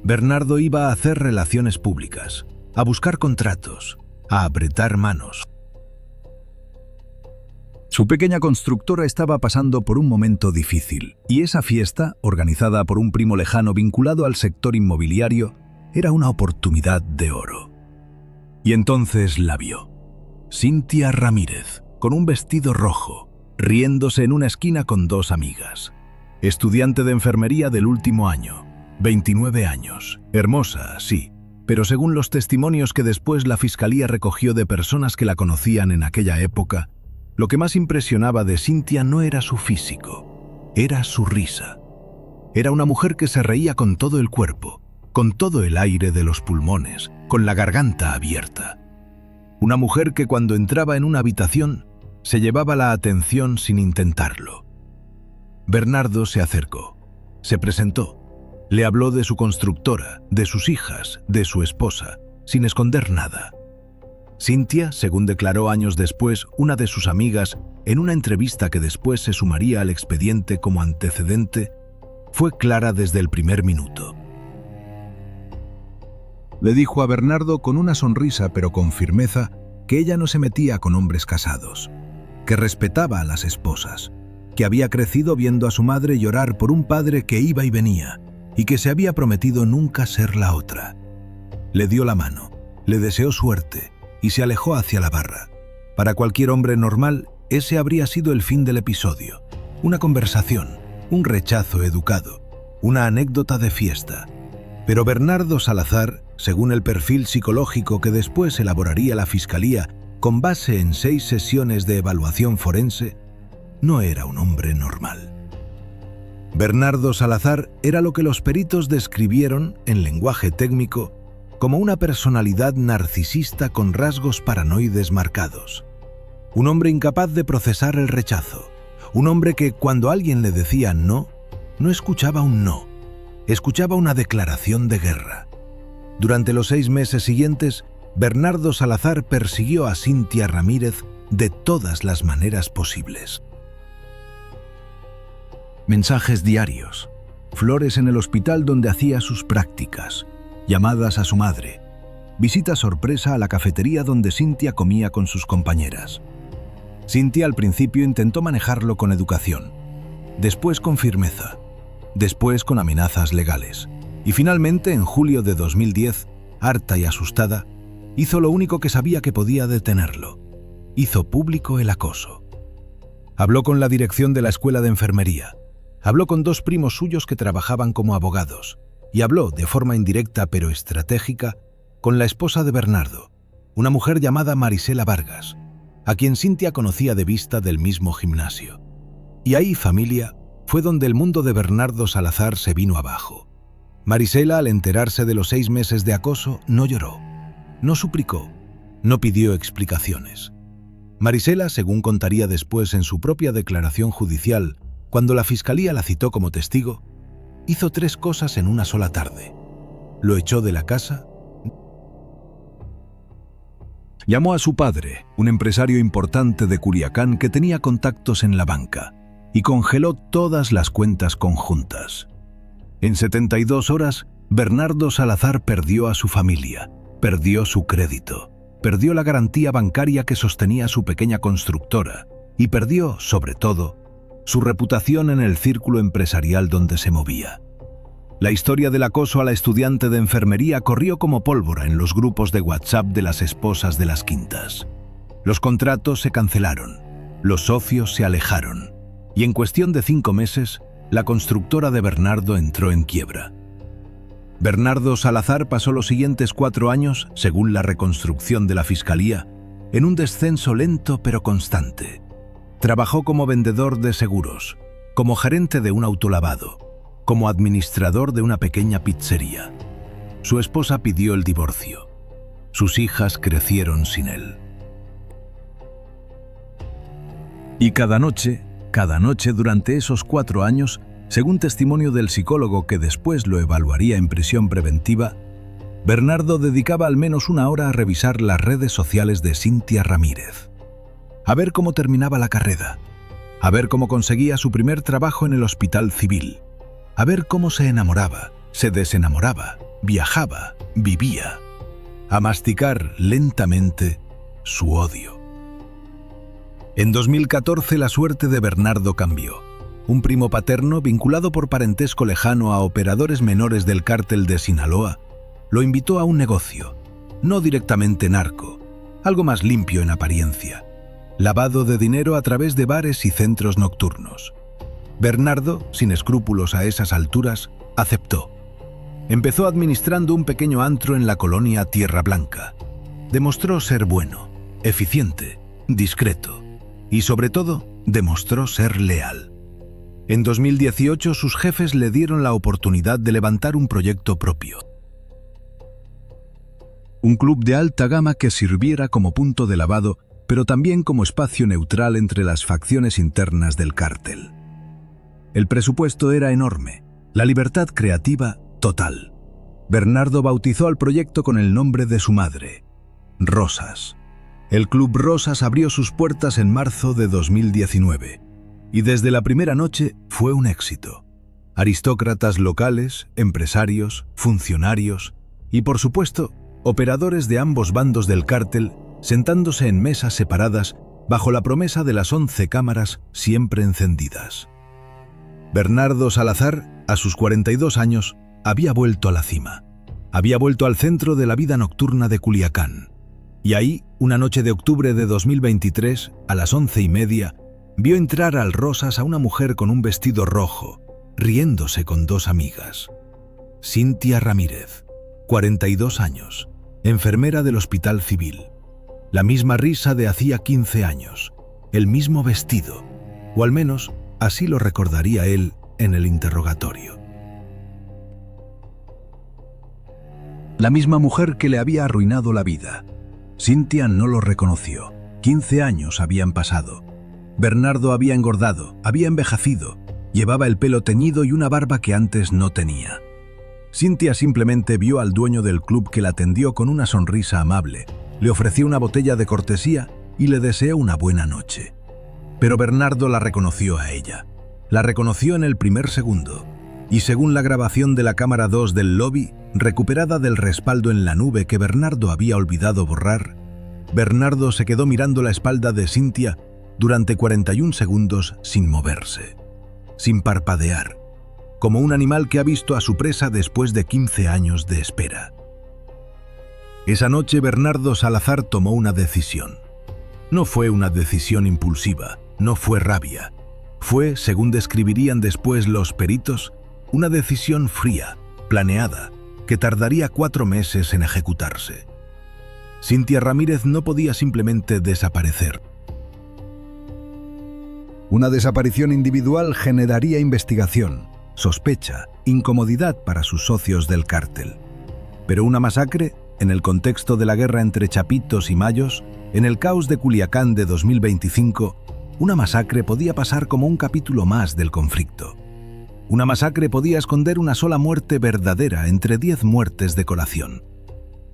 Bernardo iba a hacer relaciones públicas, a buscar contratos, a apretar manos. Su pequeña constructora estaba pasando por un momento difícil, y esa fiesta, organizada por un primo lejano vinculado al sector inmobiliario, era una oportunidad de oro. Y entonces la vio. Cintia Ramírez, con un vestido rojo, riéndose en una esquina con 2 amigas. Estudiante de enfermería del último año, 29 años, hermosa, sí, pero según los testimonios que después la fiscalía recogió de personas que la conocían en aquella época, lo que más impresionaba de Cintia no era su físico, era su risa. Era una mujer que se reía con todo el cuerpo, con todo el aire de los pulmones, con la garganta abierta. Una mujer que cuando entraba en una habitación se llevaba la atención sin intentarlo. Bernardo se acercó, se presentó, le habló de su constructora, de sus hijas, de su esposa, sin esconder nada. Cintia, según declaró años después una de sus amigas en una entrevista que después se sumaría al expediente como antecedente, fue clara desde el primer minuto. Le dijo a Bernardo con una sonrisa pero con firmeza que ella no se metía con hombres casados, que respetaba a las esposas, que había crecido viendo a su madre llorar por un padre que iba y venía y que se había prometido nunca ser la otra. Le dio la mano, le deseó suerte y se alejó hacia la barra. Para cualquier hombre normal, ese habría sido el fin del episodio. Una conversación, un rechazo educado, una anécdota de fiesta. Pero Bernardo Salazar, según el perfil psicológico que después elaboraría la fiscalía con base en 6 sesiones de evaluación forense, no era un hombre normal. Bernardo Salazar era lo que los peritos describieron, en lenguaje técnico, como una personalidad narcisista con rasgos paranoides marcados. Un hombre incapaz de procesar el rechazo. Un hombre que, cuando alguien le decía no, no escuchaba un no, escuchaba una declaración de guerra. Durante los 6 meses siguientes, Bernardo Salazar persiguió a Cintia Ramírez de todas las maneras posibles. Mensajes diarios, flores en el hospital donde hacía sus prácticas, llamadas a su madre, visita sorpresa a la cafetería donde Cintia comía con sus compañeras. Cintia al principio intentó manejarlo con educación, después con firmeza, después con amenazas legales, y finalmente en julio de 2010, harta y asustada, hizo lo único que sabía que podía detenerlo. Hizo público el acoso. Habló con la dirección de la escuela de enfermería, habló con 2 primos suyos que trabajaban como abogados, y habló, de forma indirecta pero estratégica, con la esposa de Bernardo, una mujer llamada Marisela Vargas, a quien Cintia conocía de vista del mismo gimnasio. Y ahí, familia, fue donde el mundo de Bernardo Salazar se vino abajo. Marisela, al enterarse de los 6 meses de acoso, no lloró, no suplicó, no pidió explicaciones. Marisela, según contaría después en su propia declaración judicial, cuando la fiscalía la citó como testigo, hizo 3 cosas en una sola tarde. Lo echó de la casa, llamó a su padre, un empresario importante de Culiacán que tenía contactos en la banca, y congeló todas las cuentas conjuntas. En 72 horas, Bernardo Salazar perdió a su familia, perdió su crédito, perdió la garantía bancaria que sostenía su pequeña constructora y perdió, sobre todo, su reputación en el círculo empresarial donde se movía. La historia del acoso a la estudiante de enfermería corrió como pólvora en los grupos de WhatsApp de las esposas de las quintas. Los contratos se cancelaron, los socios se alejaron, y en cuestión de 5 meses, la constructora de Bernardo entró en quiebra. Bernardo Salazar pasó los siguientes 4 años, según la reconstrucción de la Fiscalía, en un descenso lento pero constante. Trabajó como vendedor de seguros, como gerente de un autolavado, como administrador de una pequeña pizzería. Su esposa pidió el divorcio. Sus hijas crecieron sin él. Y cada noche durante esos 4 años, según testimonio del psicólogo que después lo evaluaría en prisión preventiva, Bernardo dedicaba al menos 1 hora a revisar las redes sociales de Cynthia Ramírez. A ver cómo terminaba la carrera, a ver cómo conseguía su primer trabajo en el hospital civil, a ver cómo se enamoraba, se desenamoraba, viajaba, vivía, a masticar lentamente su odio. En 2014 la suerte de Bernardo cambió. Un primo paterno, vinculado por parentesco lejano a operadores menores del cártel de Sinaloa, lo invitó a un negocio, no directamente narco, algo más limpio en apariencia: lavado de dinero a través de bares y centros nocturnos. Bernardo, sin escrúpulos a esas alturas, aceptó. Empezó administrando un pequeño antro en la colonia Tierra Blanca. Demostró ser bueno, eficiente, discreto y, sobre todo, demostró ser leal. En 2018 sus jefes le dieron la oportunidad de levantar un proyecto propio. Un club de alta gama que sirviera como punto de lavado, pero también como espacio neutral entre las facciones internas del cártel. El presupuesto era enorme, la libertad creativa total. Bernardo bautizó al proyecto con el nombre de su madre, Rosas. El Club Rosas abrió sus puertas en marzo de 2019 y desde la primera noche fue un éxito. Aristócratas locales, empresarios, funcionarios y, por supuesto, operadores de ambos bandos del cártel sentándose en mesas separadas bajo la promesa de las 11 cámaras siempre encendidas. Bernardo Salazar, a sus 42 años, había vuelto a la cima. Había vuelto al centro de la vida nocturna de Culiacán. Y ahí, una noche de octubre de 2023, a las 11:30, vio entrar al Rosas a una mujer con un vestido rojo, riéndose con 2 amigas. Cynthia Ramírez, 42 años, enfermera del Hospital Civil. La misma risa de hacía 15 años, el mismo vestido, o al menos así lo recordaría él en el interrogatorio. La misma mujer que le había arruinado la vida. Cynthia no lo reconoció. 15 años habían pasado. Bernardo había engordado, había envejecido, llevaba el pelo teñido y una barba que antes no tenía. Cynthia simplemente vio al dueño del club, que la atendió con una sonrisa amable, le ofreció una botella de cortesía y le deseó una buena noche. Pero Bernardo la reconoció a ella. La reconoció en el primer segundo. Y según la grabación de la cámara 2 del lobby, recuperada del respaldo en la nube que Bernardo había olvidado borrar, Bernardo se quedó mirando la espalda de Cynthia durante 41 segundos sin moverse, sin parpadear, como un animal que ha visto a su presa después de 15 años de espera. Esa noche Bernardo Salazar tomó una decisión. No fue una decisión impulsiva, no fue rabia. Fue, según describirían después los peritos, una decisión fría, planeada, que tardaría 4 meses en ejecutarse. Cynthia Ramírez no podía simplemente desaparecer. Una desaparición individual generaría investigación, sospecha, incomodidad para sus socios del cártel. Pero una masacre, en el contexto de la guerra entre Chapitos y Mayos, en el caos de Culiacán de 2025, una masacre podía pasar como un capítulo más del conflicto. Una masacre podía esconder una sola muerte verdadera entre 10 muertes de colación.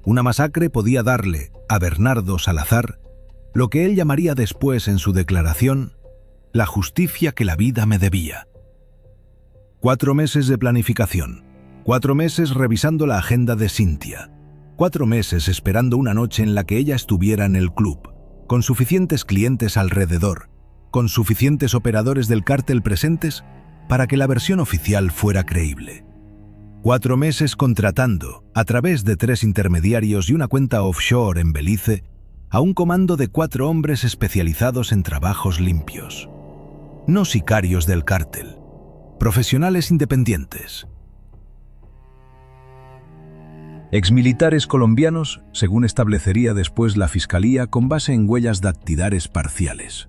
Una masacre podía darle a Bernardo Salazar lo que él llamaría después en su declaración la justicia que la vida me debía. 4 meses de planificación, 4 meses revisando la agenda de Cynthia, 4 meses esperando una noche en la que ella estuviera en el club, con suficientes clientes alrededor, con suficientes operadores del cártel presentes para que la versión oficial fuera creíble. 4 meses contratando, a través de 3 intermediarios y una cuenta offshore en Belice, a un comando de 4 hombres especializados en trabajos limpios. No sicarios del cártel, profesionales independientes. Exmilitares colombianos, según establecería después la Fiscalía con base en huellas dactilares parciales.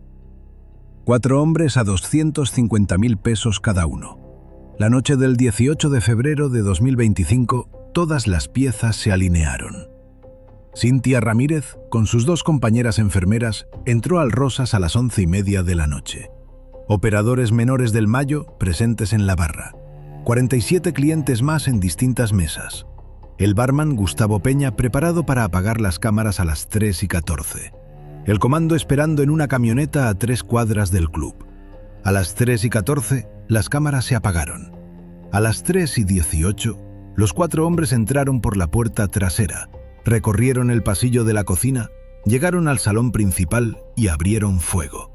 4 hombres a 250.000 pesos cada uno. La noche del 18 de febrero de 2025, todas las piezas se alinearon. Cintia Ramírez, con sus 2 compañeras enfermeras, entró al Rosas a las 11:30 de la noche. Operadores menores del Mayo presentes en la barra. 47 clientes más en distintas mesas. El barman Gustavo Peña preparado para apagar las cámaras a las 3:14. El comando esperando en una camioneta a 3 cuadras del club. A las 3:14, las cámaras se apagaron. A las 3:18, los 4 hombres entraron por la puerta trasera, recorrieron el pasillo de la cocina, llegaron al salón principal y abrieron fuego.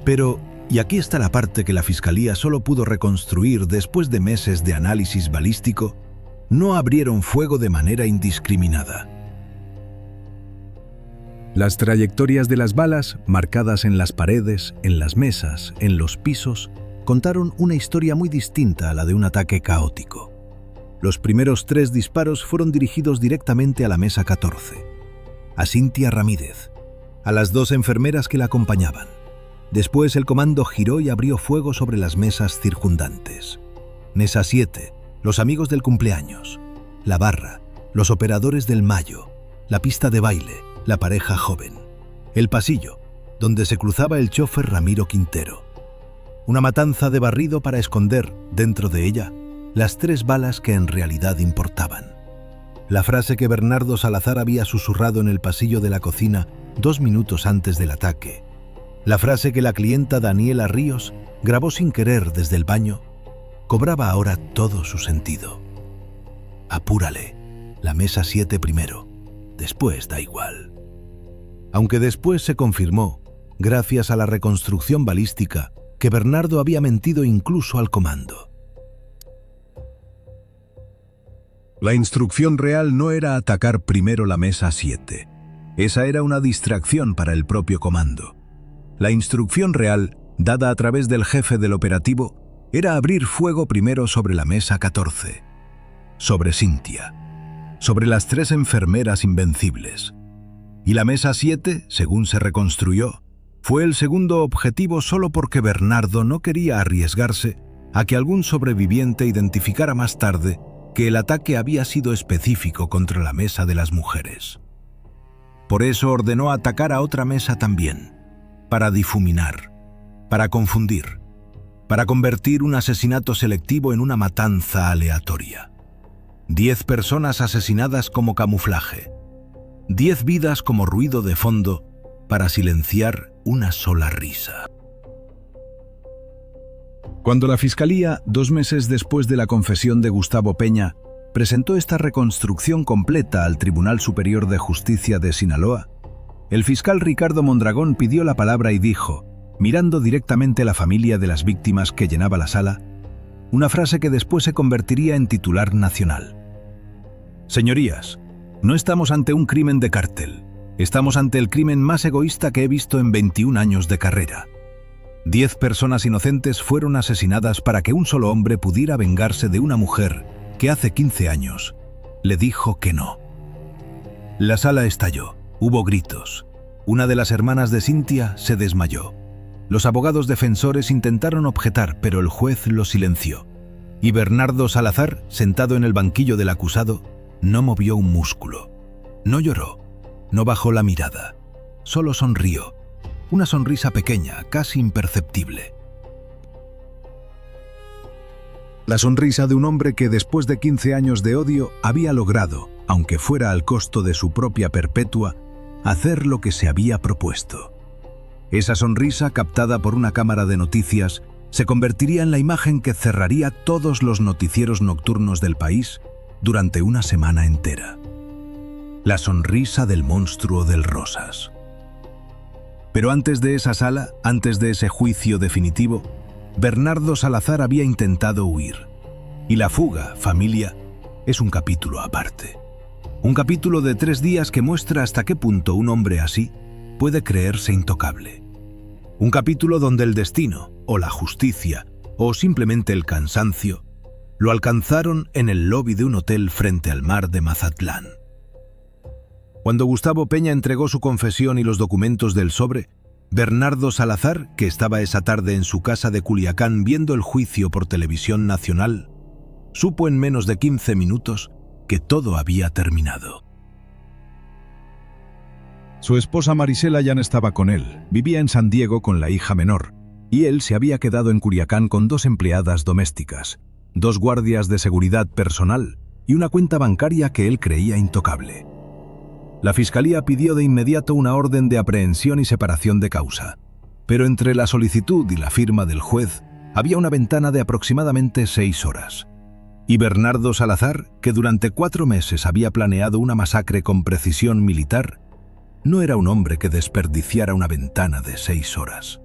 Pero, y aquí está la parte que la Fiscalía solo pudo reconstruir después de meses de análisis balístico, no abrieron fuego de manera indiscriminada. Las trayectorias de las balas, marcadas en las paredes, en las mesas, en los pisos, contaron una historia muy distinta a la de un ataque caótico. Los primeros 3 disparos fueron dirigidos directamente a la mesa 14, a Cintia Ramírez, a las 2 enfermeras que la acompañaban. Después el comando giró y abrió fuego sobre las mesas circundantes. Mesa 7, los amigos del cumpleaños, la barra, los operadores del Mayo, la pista de baile, la pareja joven, el pasillo, donde se cruzaba el chofer Ramiro Quintero. Una matanza de barrido para esconder, dentro de ella, las 3 balas que en realidad importaban. La frase que Bernardo Salazar había susurrado en el pasillo de la cocina 2 minutos antes del ataque. La frase que la clienta Daniela Ríos grabó sin querer desde el baño, cobraba ahora todo su sentido. Apúrale, la mesa 7 primero, después da igual. Aunque después se confirmó, gracias a la reconstrucción balística, que Bernardo había mentido incluso al comando. La instrucción real no era atacar primero la mesa 7. Esa era una distracción para el propio comando. La instrucción real, dada a través del jefe del operativo, era abrir fuego primero sobre la mesa 14, sobre Cintia, sobre las 3 enfermeras invencibles. Y la mesa 7, según se reconstruyó, fue el segundo objetivo solo porque Bernardo no quería arriesgarse a que algún sobreviviente identificara más tarde que el ataque había sido específico contra la mesa de las mujeres. Por eso ordenó atacar a otra mesa también, para difuminar, para confundir, para convertir un asesinato selectivo en una matanza aleatoria. 10 personas asesinadas como camuflaje, 10 vidas como ruido de fondo para silenciar una sola risa. Cuando la Fiscalía, 2 meses después de la confesión de Gustavo Peña, presentó esta reconstrucción completa al Tribunal Superior de Justicia de Sinaloa, el fiscal Ricardo Mondragón pidió la palabra y dijo, mirando directamente a la familia de las víctimas que llenaba la sala, una frase que después se convertiría en titular nacional. Señorías, no estamos ante un crimen de cártel, estamos ante el crimen más egoísta que he visto en 21 años de carrera. 10 personas inocentes fueron asesinadas para que un solo hombre pudiera vengarse de una mujer que hace 15 años le dijo que no. La sala estalló, hubo gritos. Una de las hermanas de Cintia se desmayó. Los abogados defensores intentaron objetar, pero el juez lo silenció. Y Bernardo Salazar, sentado en el banquillo del acusado, no movió un músculo. No lloró, no bajó la mirada. Solo sonrió. Una sonrisa pequeña, casi imperceptible. La sonrisa de un hombre que después de 15 años de odio había logrado, aunque fuera al costo de su propia perpetua, hacer lo que se había propuesto. Esa sonrisa, captada por una cámara de noticias, se convertiría en la imagen que cerraría todos los noticieros nocturnos del país durante una semana entera. La sonrisa del monstruo del Rosas. Pero antes de esa sala, antes de ese juicio definitivo, Bernardo Salazar había intentado huir. Y la fuga, familia, es un capítulo aparte. Un capítulo de 3 días que muestra hasta qué punto un hombre así puede creerse intocable. Un capítulo donde el destino, o la justicia, o simplemente el cansancio, lo alcanzaron en el lobby de un hotel frente al mar de Mazatlán. Cuando Gustavo Peña entregó su confesión y los documentos del sobre, Bernardo Salazar, que estaba esa tarde en su casa de Culiacán viendo el juicio por televisión nacional, supo en menos de 15 minutos que todo había terminado. Su esposa Marisela ya no estaba con él, vivía en San Diego con la hija menor, y él se había quedado en Culiacán con 2 empleadas domésticas, 2 guardias de seguridad personal y una cuenta bancaria que él creía intocable. La fiscalía pidió de inmediato una orden de aprehensión y separación de causa, pero entre la solicitud y la firma del juez había una ventana de aproximadamente 6 horas. Y Bernardo Salazar, que durante 4 meses había planeado una masacre con precisión militar, no era un hombre que desperdiciara una ventana de 6 horas.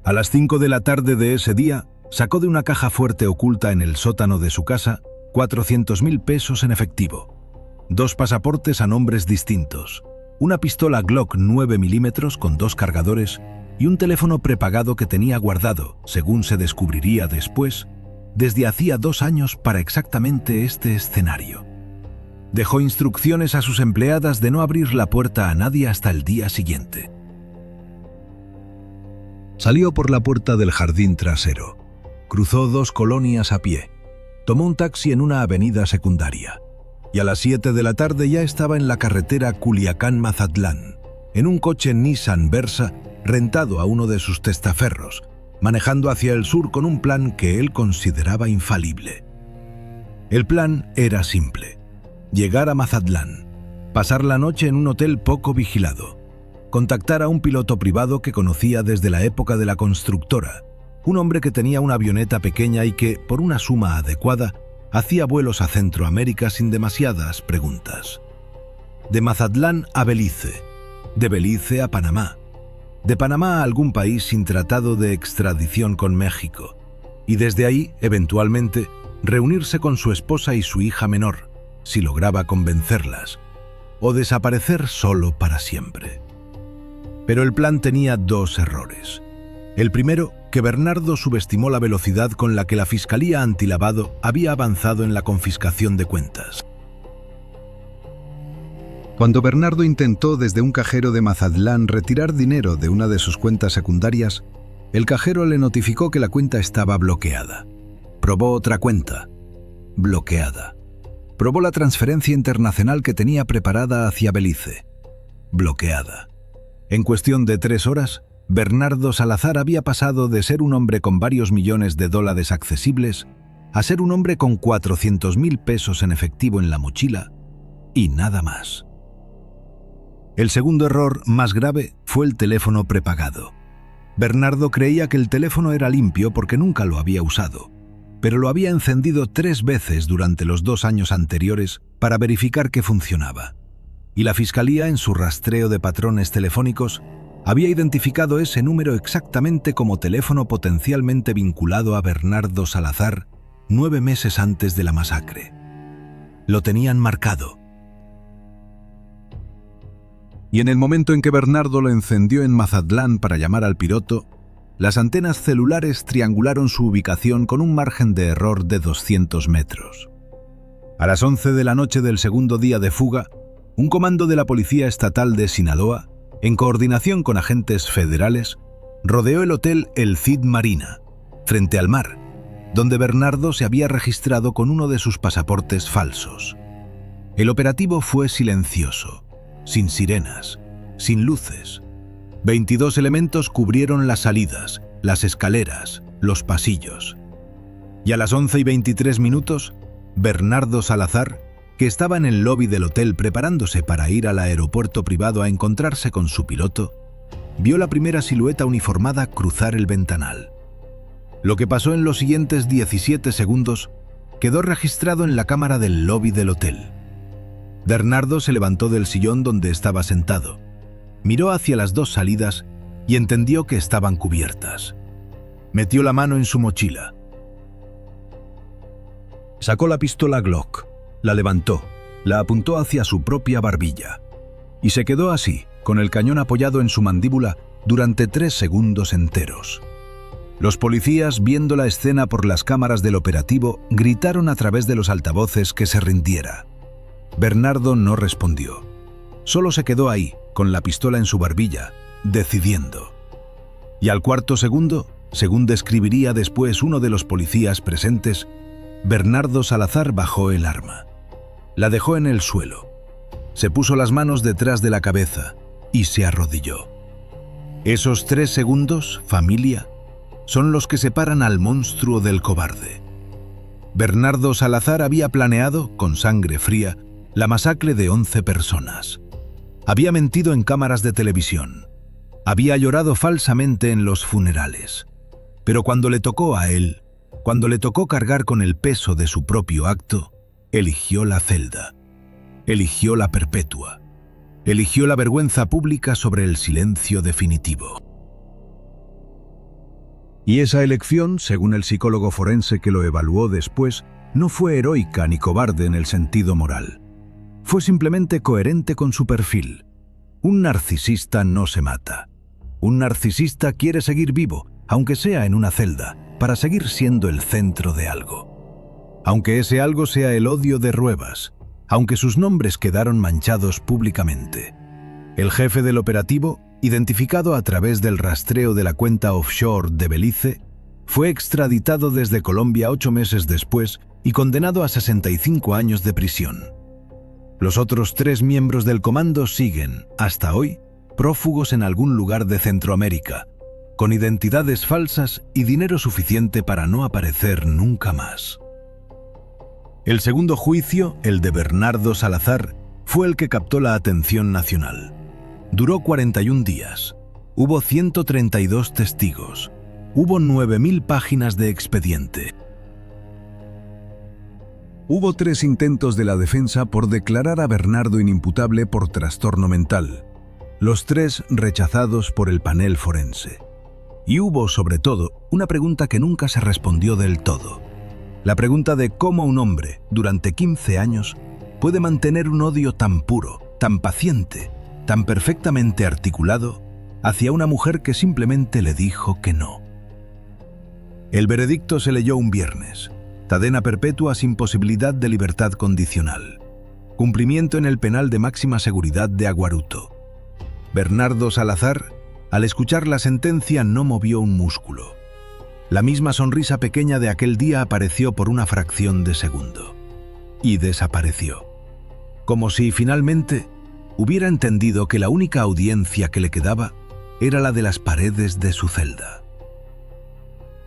A las 5 de la tarde de ese día, sacó de una caja fuerte oculta en el sótano de su casa 400.000 pesos en efectivo, 2 pasaportes a nombres distintos, una pistola Glock 9 milímetros con 2 cargadores y un teléfono prepagado que tenía guardado, según se descubriría después, desde hacía 2 años para exactamente este escenario. Dejó instrucciones a sus empleadas de no abrir la puerta a nadie hasta el día siguiente. Salió por la puerta del jardín trasero, cruzó 2 colonias a pie, tomó un taxi en una avenida secundaria, y a las 7 de la tarde ya estaba en la carretera Culiacán-Mazatlán, en un coche Nissan Versa rentado a uno de sus testaferros, manejando hacia el sur con un plan que él consideraba infalible. El plan era simple: llegar a Mazatlán, pasar la noche en un hotel poco vigilado, contactar a un piloto privado que conocía desde la época de la constructora, un hombre que tenía una avioneta pequeña y que, por una suma adecuada, hacía vuelos a Centroamérica sin demasiadas preguntas. De Mazatlán a Belice, de Belice a Panamá, de Panamá a algún país sin tratado de extradición con México, y desde ahí, eventualmente, reunirse con su esposa y su hija menor, si lograba convencerlas, o desaparecer solo para siempre. Pero el plan tenía 2 errores. El primero, que Bernardo subestimó la velocidad con la que la Fiscalía Antilavado había avanzado en la confiscación de cuentas. Cuando Bernardo intentó desde un cajero de Mazatlán retirar dinero de una de sus cuentas secundarias, el cajero le notificó que la cuenta estaba bloqueada. Probó otra cuenta, bloqueada. Probó la transferencia internacional que tenía preparada hacia Belice, bloqueada. En cuestión de 3 horas, Bernardo Salazar había pasado de ser un hombre con varios millones de dólares accesibles a ser un hombre con 400.000 pesos en efectivo en la mochila y nada más. El segundo error, más grave, fue el teléfono prepagado. Bernardo creía que el teléfono era limpio porque nunca lo había usado, pero lo había encendido 3 veces durante los 2 años anteriores para verificar que funcionaba. Y la Fiscalía, en su rastreo de patrones telefónicos, había identificado ese número exactamente como teléfono potencialmente vinculado a Bernardo Salazar 9 meses antes de la masacre. Lo tenían marcado. Y en el momento en que Bernardo lo encendió en Mazatlán para llamar al piloto, las antenas celulares triangularon su ubicación con un margen de error de 200 metros. A las 11 de la noche del segundo día de fuga, un comando de la Policía Estatal de Sinaloa, en coordinación con agentes federales, rodeó el hotel El Cid Marina, frente al mar, donde Bernardo se había registrado con uno de sus pasaportes falsos. El operativo fue silencioso, sin sirenas, sin luces. 22 elementos cubrieron las salidas, las escaleras, los pasillos. Y a las 11:23, Bernardo Salazar, que estaba en el lobby del hotel preparándose para ir al aeropuerto privado a encontrarse con su piloto, vio la primera silueta uniformada cruzar el ventanal. Lo que pasó en los siguientes 17 segundos quedó registrado en la cámara del lobby del hotel. Bernardo se levantó del sillón donde estaba sentado, miró hacia las 2 salidas y entendió que estaban cubiertas. Metió la mano en su mochila. Sacó la pistola Glock, la levantó, la apuntó hacia su propia barbilla y se quedó así, con el cañón apoyado en su mandíbula durante 3 segundos enteros. Los policías, viendo la escena por las cámaras del operativo, gritaron a través de los altavoces que se rindiera. Bernardo no respondió. Solo se quedó ahí, con la pistola en su barbilla, decidiendo. Y al 4.º segundo, según describiría después uno de los policías presentes, Bernardo Salazar bajó el arma. La dejó en el suelo. Se puso las manos detrás de la cabeza y se arrodilló. Esos 3 segundos, familia, son los que separan al monstruo del cobarde. Bernardo Salazar había planeado, con sangre fría, la masacre de 11 personas. Había mentido en cámaras de televisión. Había llorado falsamente en los funerales. Pero cuando le tocó a él, cuando le tocó cargar con el peso de su propio acto, eligió la celda. Eligió la perpetua. Eligió la vergüenza pública sobre el silencio definitivo. Y esa elección, según el psicólogo forense que lo evaluó después, no fue heroica ni cobarde en el sentido moral. Fue simplemente coherente con su perfil. Un narcisista no se mata. Un narcisista quiere seguir vivo, aunque sea en una celda, para seguir siendo el centro de algo. Aunque ese algo sea el odio de Ruebas, aunque sus nombres quedaron manchados públicamente. El jefe del operativo, identificado a través del rastreo de la cuenta offshore de Belice, fue extraditado desde Colombia 8 meses después y condenado a 65 años de prisión. Los otros 3 miembros del comando siguen, hasta hoy, prófugos en algún lugar de Centroamérica, con identidades falsas y dinero suficiente para no aparecer nunca más. El segundo juicio, el de Bernardo Salazar, fue el que captó la atención nacional. Duró 41 días. Hubo 132 testigos. Hubo 9.000 páginas de expediente. Hubo 3 intentos de la defensa por declarar a Bernardo inimputable por trastorno mental. Los 3 rechazados por el panel forense. Y hubo, sobre todo, una pregunta que nunca se respondió del todo. La pregunta de cómo un hombre, durante 15 años, puede mantener un odio tan puro, tan paciente, tan perfectamente articulado, hacia una mujer que simplemente le dijo que no. El veredicto se leyó un viernes. Cadena perpetua sin posibilidad de libertad condicional. Cumplimiento en el penal de máxima seguridad de Aguaruto. Bernardo Salazar, al escuchar la sentencia, no movió un músculo. La misma sonrisa pequeña de aquel día apareció por una fracción de segundo. Y desapareció. Como si, finalmente, hubiera entendido que la única audiencia que le quedaba era la de las paredes de su celda.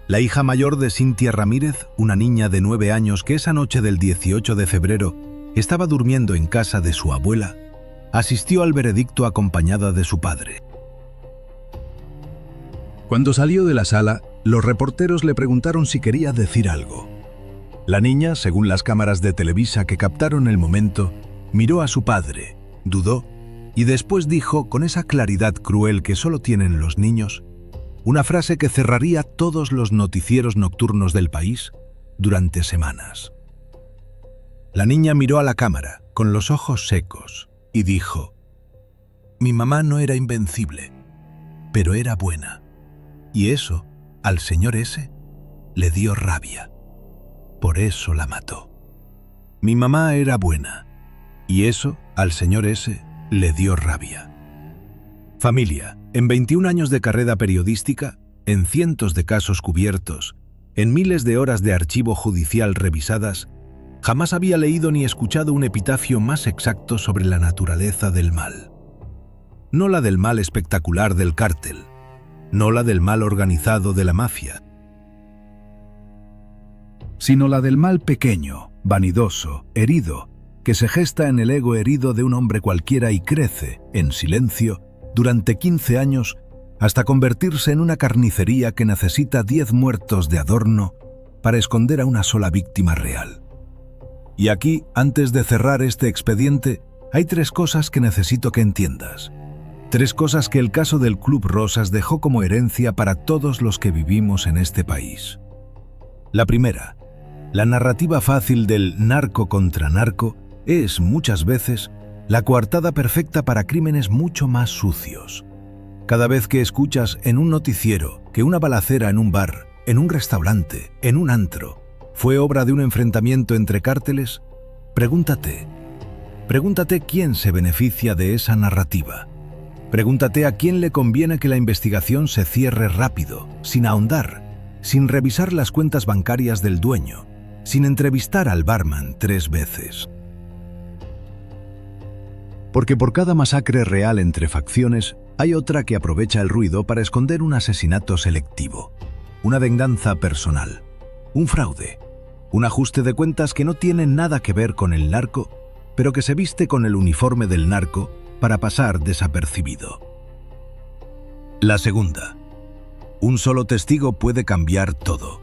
La hija mayor de Cintia Ramírez, una niña de 9 años que esa noche del 18 de febrero estaba durmiendo en casa de su abuela, asistió al veredicto acompañada de su padre. Cuando salió de la sala, los reporteros le preguntaron si quería decir algo. La niña, según las cámaras de Televisa que captaron el momento, miró a su padre, dudó y después dijo, con esa claridad cruel que solo tienen los niños, una frase que cerraría todos los noticieros nocturnos del país durante semanas. La niña miró a la cámara, con los ojos secos, y dijo: «Mi mamá no era invencible, pero era buena. Y eso, al señor ese, le dio rabia. Por eso la mató. Mi mamá era buena, y eso, al señor ese, le dio rabia». Familia, en 21 años de carrera periodística, en cientos de casos cubiertos, en miles de horas de archivo judicial revisadas, jamás había leído ni escuchado un epitafio más exacto sobre la naturaleza del mal. No la del mal espectacular del cártel, no la del mal organizado de la mafia, sino la del mal pequeño, vanidoso, herido, que se gesta en el ego herido de un hombre cualquiera y crece, en silencio, durante 15 años, hasta convertirse en una carnicería que necesita 10 muertos de adorno para esconder a una sola víctima real. Y aquí, antes de cerrar este expediente, hay 3 cosas que necesito que entiendas. 3 cosas que el caso del Club Rosas dejó como herencia para todos los que vivimos en este país. La primera, La narrativa fácil del narco contra narco es, muchas veces, la coartada perfecta para crímenes mucho más sucios. Cada vez que escuchas en un noticiero que una balacera en un bar, en un restaurante, en un antro, fue obra de un enfrentamiento entre cárteles, pregúntate quién se beneficia de esa narrativa. Pregúntate a quién le conviene que la investigación se cierre rápido, sin ahondar, sin revisar las cuentas bancarias del dueño, sin entrevistar al barman 3 veces. Porque por cada masacre real entre facciones, hay otra que aprovecha el ruido para esconder un asesinato selectivo, una venganza personal, un fraude, un ajuste de cuentas que no tiene nada que ver con el narco, pero que se viste con el uniforme del narco para pasar desapercibido. La segunda. Un solo testigo puede cambiar todo.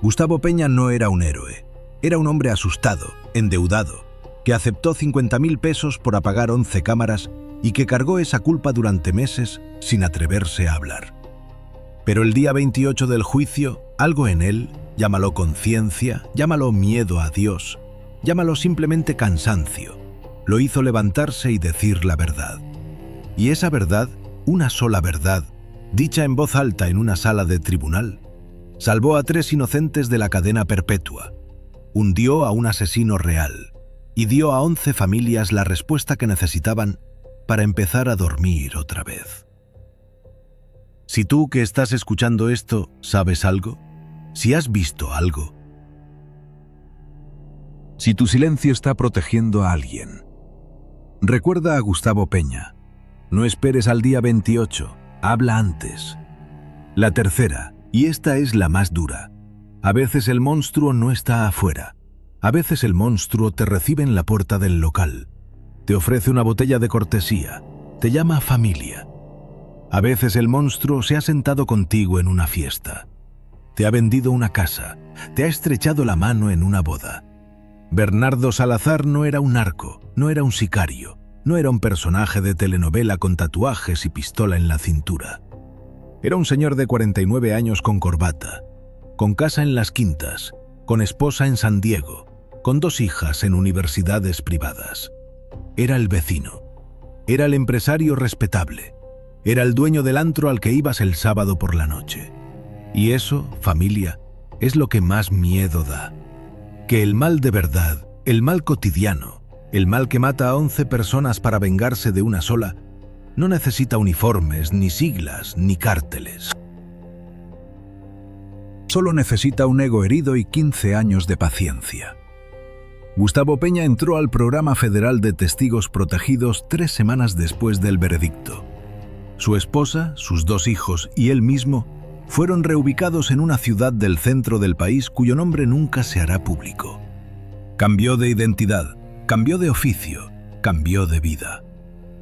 Gustavo Peña no era un héroe. Era un hombre asustado, endeudado, que aceptó 50.000 pesos por apagar 11 cámaras y que cargó esa culpa durante meses sin atreverse a hablar. Pero el día 28 del juicio, algo en él, llámalo conciencia, llámalo miedo a Dios, llámalo simplemente cansancio, lo hizo levantarse y decir la verdad. Y esa verdad, una sola verdad, dicha en voz alta en una sala de tribunal, salvó a 3 inocentes de la cadena perpetua, hundió a un asesino real y dio a 11 familias la respuesta que necesitaban para empezar a dormir otra vez. Si tú que estás escuchando esto sabes algo, si has visto algo, si tu silencio está protegiendo a alguien, recuerda a Gustavo Peña. No esperes al día 28, habla antes. La tercera, y esta es la más dura. A veces el monstruo no está afuera. A veces el monstruo te recibe en la puerta del local. Te ofrece una botella de cortesía. Te llama familia. A veces el monstruo se ha sentado contigo en una fiesta. Te ha vendido una casa. Te ha estrechado la mano en una boda. Bernardo Salazar no era un narco, no era un sicario, no era un personaje de telenovela con tatuajes y pistola en la cintura. Era un señor de 49 años con corbata, con casa en Las Quintas, con esposa en San Diego, con 2 hijas en universidades privadas. Era el vecino, era el empresario respetable, era el dueño del antro al que ibas el sábado por la noche. Y eso, familia, es lo que más miedo da. Que el mal de verdad, el mal cotidiano, el mal que mata a 11 personas para vengarse de una sola, no necesita uniformes, ni siglas, ni cárteles. Solo necesita un ego herido y 15 años de paciencia. Gustavo Peña entró al Programa Federal de Testigos Protegidos 3 semanas después del veredicto. Su esposa, sus 2 hijos y él mismo fueron reubicados en una ciudad del centro del país cuyo nombre nunca se hará público. Cambió de identidad, cambió de oficio, cambió de vida.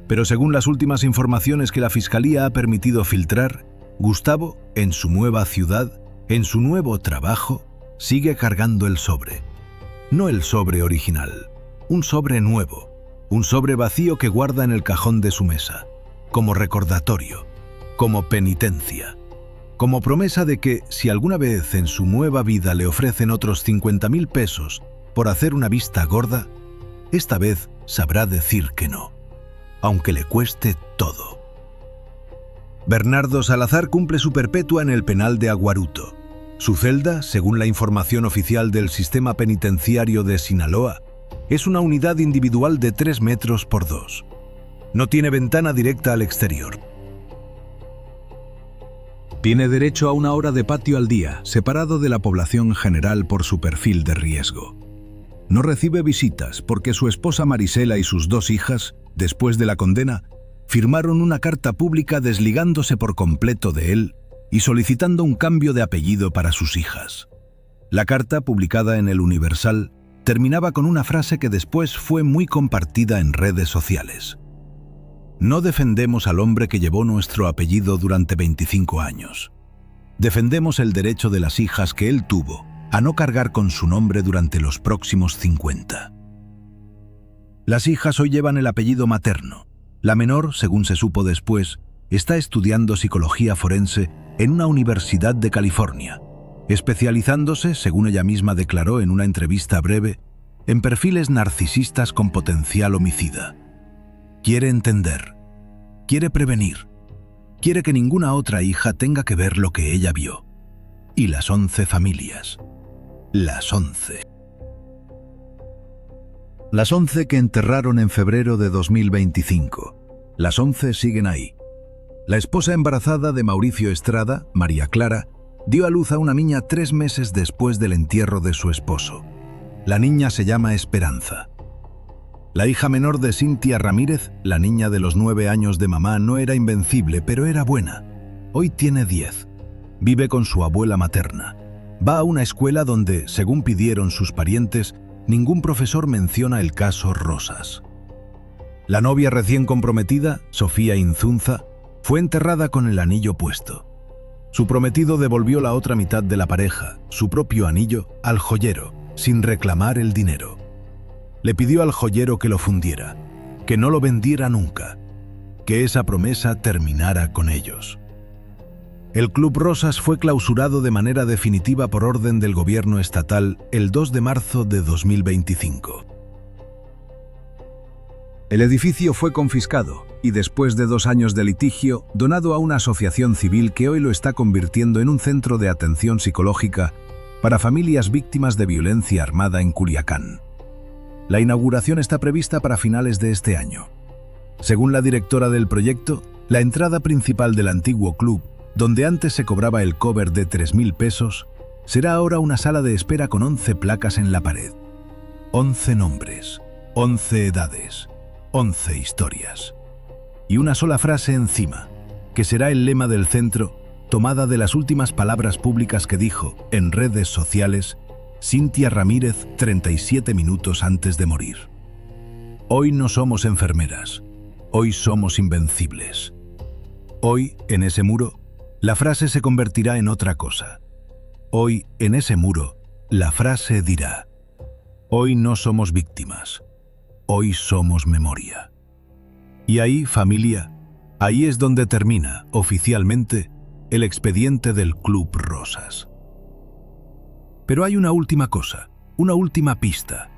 Pero según las últimas informaciones que la Fiscalía ha permitido filtrar, Gustavo, en su nueva ciudad, en su nuevo trabajo, sigue cargando el sobre. No el sobre original, un sobre nuevo, un sobre vacío que guarda en el cajón de su mesa, como recordatorio, como penitencia, como promesa de que si alguna vez en su nueva vida le ofrecen otros 50.000 pesos por hacer una vista gorda, esta vez sabrá decir que no, aunque le cueste todo. Bernardo Salazar cumple su perpetua en el penal de Aguaruto. Su celda, según la información oficial del Sistema Penitenciario de Sinaloa, es una unidad individual de 3 metros por 2. No tiene ventana directa al exterior. Tiene derecho a 1 hora de patio al día, separado de la población general por su perfil de riesgo. No recibe visitas porque su esposa Marisela y sus 2 hijas, después de la condena, firmaron una carta pública desligándose por completo de él y solicitando un cambio de apellido para sus hijas. La carta, publicada en El Universal, terminaba con una frase que después fue muy compartida en redes sociales. No defendemos al hombre que llevó nuestro apellido durante 25 años. Defendemos el derecho de las hijas que él tuvo a no cargar con su nombre durante los próximos 50. Las hijas hoy llevan el apellido materno. La menor, según se supo después, está estudiando psicología forense en una universidad de California. especializándose, según ella misma declaró en una entrevista breve, en perfiles narcisistas con potencial homicida. Quiere entender, quiere prevenir, quiere que ninguna otra hija tenga que ver lo que ella vio. Y las 11 familias. Las 11. Las 11 que enterraron en febrero de 2025. Las 11 siguen ahí. La esposa embarazada de Mauricio Estrada, María Clara, dio a luz a una niña 3 meses después del entierro de su esposo. La niña se llama Esperanza. La hija menor de Cintia Ramírez, la niña de los 9 años de mamá, no era invencible, pero era buena. Hoy tiene 10. Vive con su abuela materna. Va a una escuela donde, según pidieron sus parientes, ningún profesor menciona el caso Rosas. La novia recién comprometida, Sofía Inzunza, fue enterrada con el anillo puesto. Su prometido devolvió la otra mitad de la pareja, su propio anillo, al joyero, sin reclamar el dinero. Le pidió al joyero que lo fundiera, que no lo vendiera nunca, que esa promesa terminara con ellos. El Club Rosas fue clausurado de manera definitiva por orden del gobierno estatal el 2 de marzo de 2025. El edificio fue confiscado y, después de 2 años de litigio, donado a una asociación civil que hoy lo está convirtiendo en un centro de atención psicológica para familias víctimas de violencia armada en Culiacán. La inauguración está prevista para finales de este año. Según la directora del proyecto, la entrada principal del antiguo club, donde antes se cobraba el cover de 3.000 pesos, será ahora una sala de espera con 11 placas en la pared. 11 nombres, 11 edades, 11 historias. Y una sola frase encima, que será el lema del centro, tomada de las últimas palabras públicas que dijo, en redes sociales, Cintia Ramírez 37 minutos antes de morir. Hoy no somos enfermeras, hoy somos invencibles. Hoy, en ese muro, la frase se convertirá en otra cosa. Hoy, en ese muro, la frase dirá, hoy no somos víctimas, hoy somos memoria. Y ahí, familia, ahí es donde termina, oficialmente, el expediente del Club Rosas. Pero hay una última cosa, una última pista.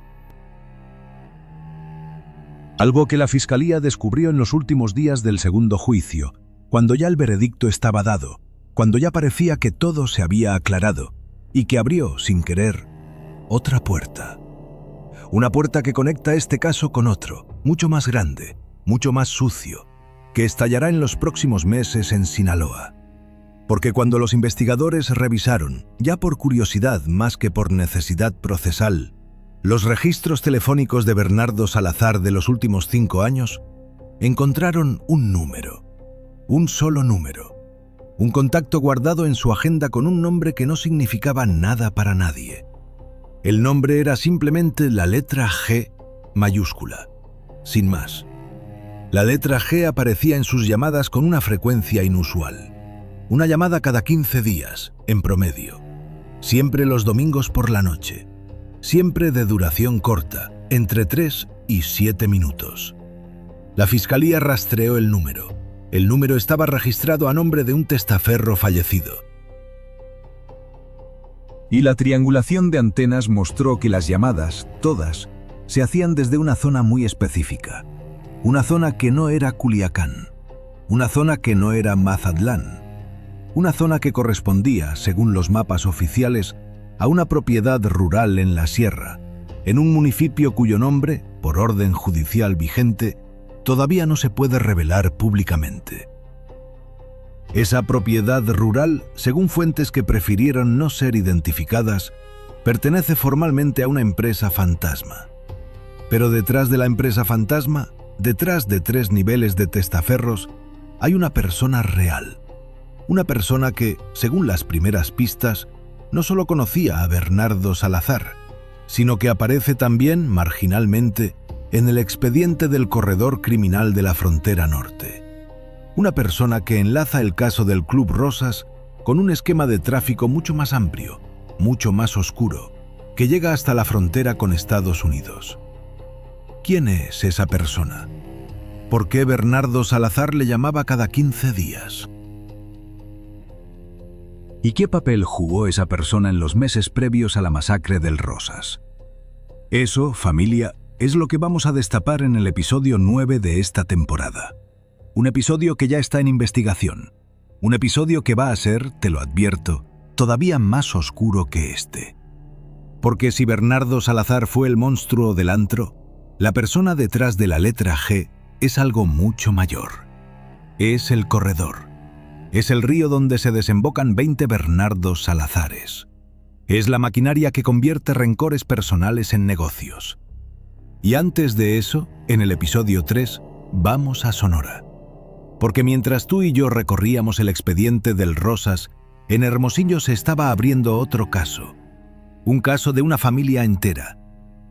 Algo que la Fiscalía descubrió en los últimos días del segundo juicio, cuando ya el veredicto estaba dado, cuando ya parecía que todo se había aclarado, y que abrió, sin querer, otra puerta. Una puerta que conecta este caso con otro, mucho más grande, mucho más sucio, que estallará en los próximos meses en Sinaloa. Porque cuando los investigadores revisaron, ya por curiosidad más que por necesidad procesal, los registros telefónicos de Bernardo Salazar de los últimos 5 años, encontraron un número, un solo número, un contacto guardado en su agenda con un nombre que no significaba nada para nadie. El nombre era simplemente la letra G mayúscula, sin más. La letra G aparecía en sus llamadas con una frecuencia inusual. Una llamada cada 15 días, en promedio. Siempre los domingos por la noche. Siempre de duración corta, entre 3 y 7 minutos. La Fiscalía rastreó el número. El número estaba registrado a nombre de un testaferro fallecido. Y la triangulación de antenas mostró que las llamadas, todas, se hacían desde una zona muy específica. Una zona que no era Culiacán. Una zona que no era Mazatlán. Una zona que correspondía, según los mapas oficiales, a una propiedad rural en la sierra, en un municipio cuyo nombre, por orden judicial vigente, todavía no se puede revelar públicamente. Esa propiedad rural, según fuentes que prefirieron no ser identificadas, pertenece formalmente a una empresa fantasma. Pero detrás de la empresa fantasma, detrás de 3 niveles de testaferros, hay una persona real. Una persona que, según las primeras pistas, no solo conocía a Bernardo Salazar, sino que aparece también, marginalmente, en el expediente del corredor criminal de la frontera norte. Una persona que enlaza el caso del Club Rosas con un esquema de tráfico mucho más amplio, mucho más oscuro, que llega hasta la frontera con Estados Unidos. ¿Quién es esa persona? ¿Por qué Bernardo Salazar le llamaba cada 15 días? ¿Y qué papel jugó esa persona en los meses previos a la masacre del Rosas? Eso, familia, es lo que vamos a destapar en el episodio 9 de esta temporada. Un episodio que ya está en investigación. Un episodio que va a ser, te lo advierto, todavía más oscuro que este. Porque si Bernardo Salazar fue el monstruo del antro, la persona detrás de la letra G es algo mucho mayor. Es el corredor. Es el río donde se desembocan 20 Bernardos Salazares. Es la maquinaria que convierte rencores personales en negocios. Y antes de eso, en el episodio 3, vamos a Sonora. Porque mientras tú y yo recorríamos el expediente del Rosas, en Hermosillo se estaba abriendo otro caso. Un caso de una familia entera.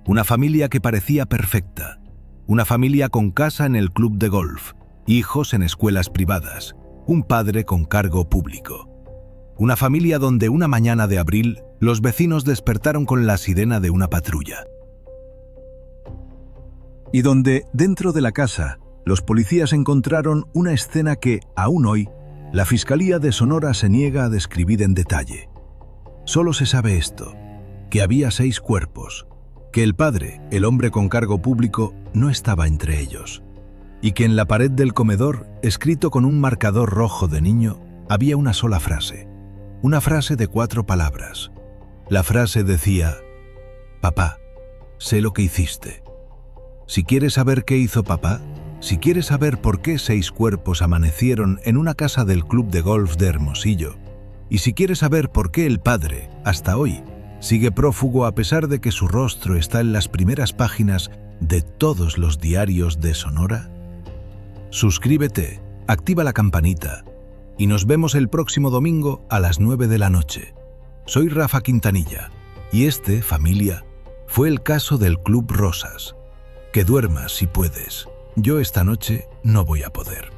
Una familia que parecía perfecta. Una familia con casa en el club de golf, hijos en escuelas privadas, un padre con cargo público. Una familia donde una mañana de abril los vecinos despertaron con la sirena de una patrulla. Y donde, dentro de la casa, los policías encontraron una escena que, aún hoy, la Fiscalía de Sonora se niega a describir en detalle. Solo se sabe esto, que había 6 cuerpos, que el padre, el hombre con cargo público, no estaba entre ellos, y que en la pared del comedor, escrito con un marcador rojo de niño, había una sola frase, una frase de 4 palabras. La frase decía: «Papá, sé lo que hiciste. Si quieres saber qué hizo papá, si quieres saber por qué 6 cuerpos amanecieron en una casa del club de golf de Hermosillo, y si quieres saber por qué el padre, hasta hoy, sigue prófugo a pesar de que su rostro está en las primeras páginas de todos los diarios de Sonora, suscríbete, activa la campanita y nos vemos el próximo domingo a las 9 de la noche. Soy Rafa Quintanilla y este, familia, fue el caso del Club Rosas. Que duermas si puedes. Yo esta noche no voy a poder.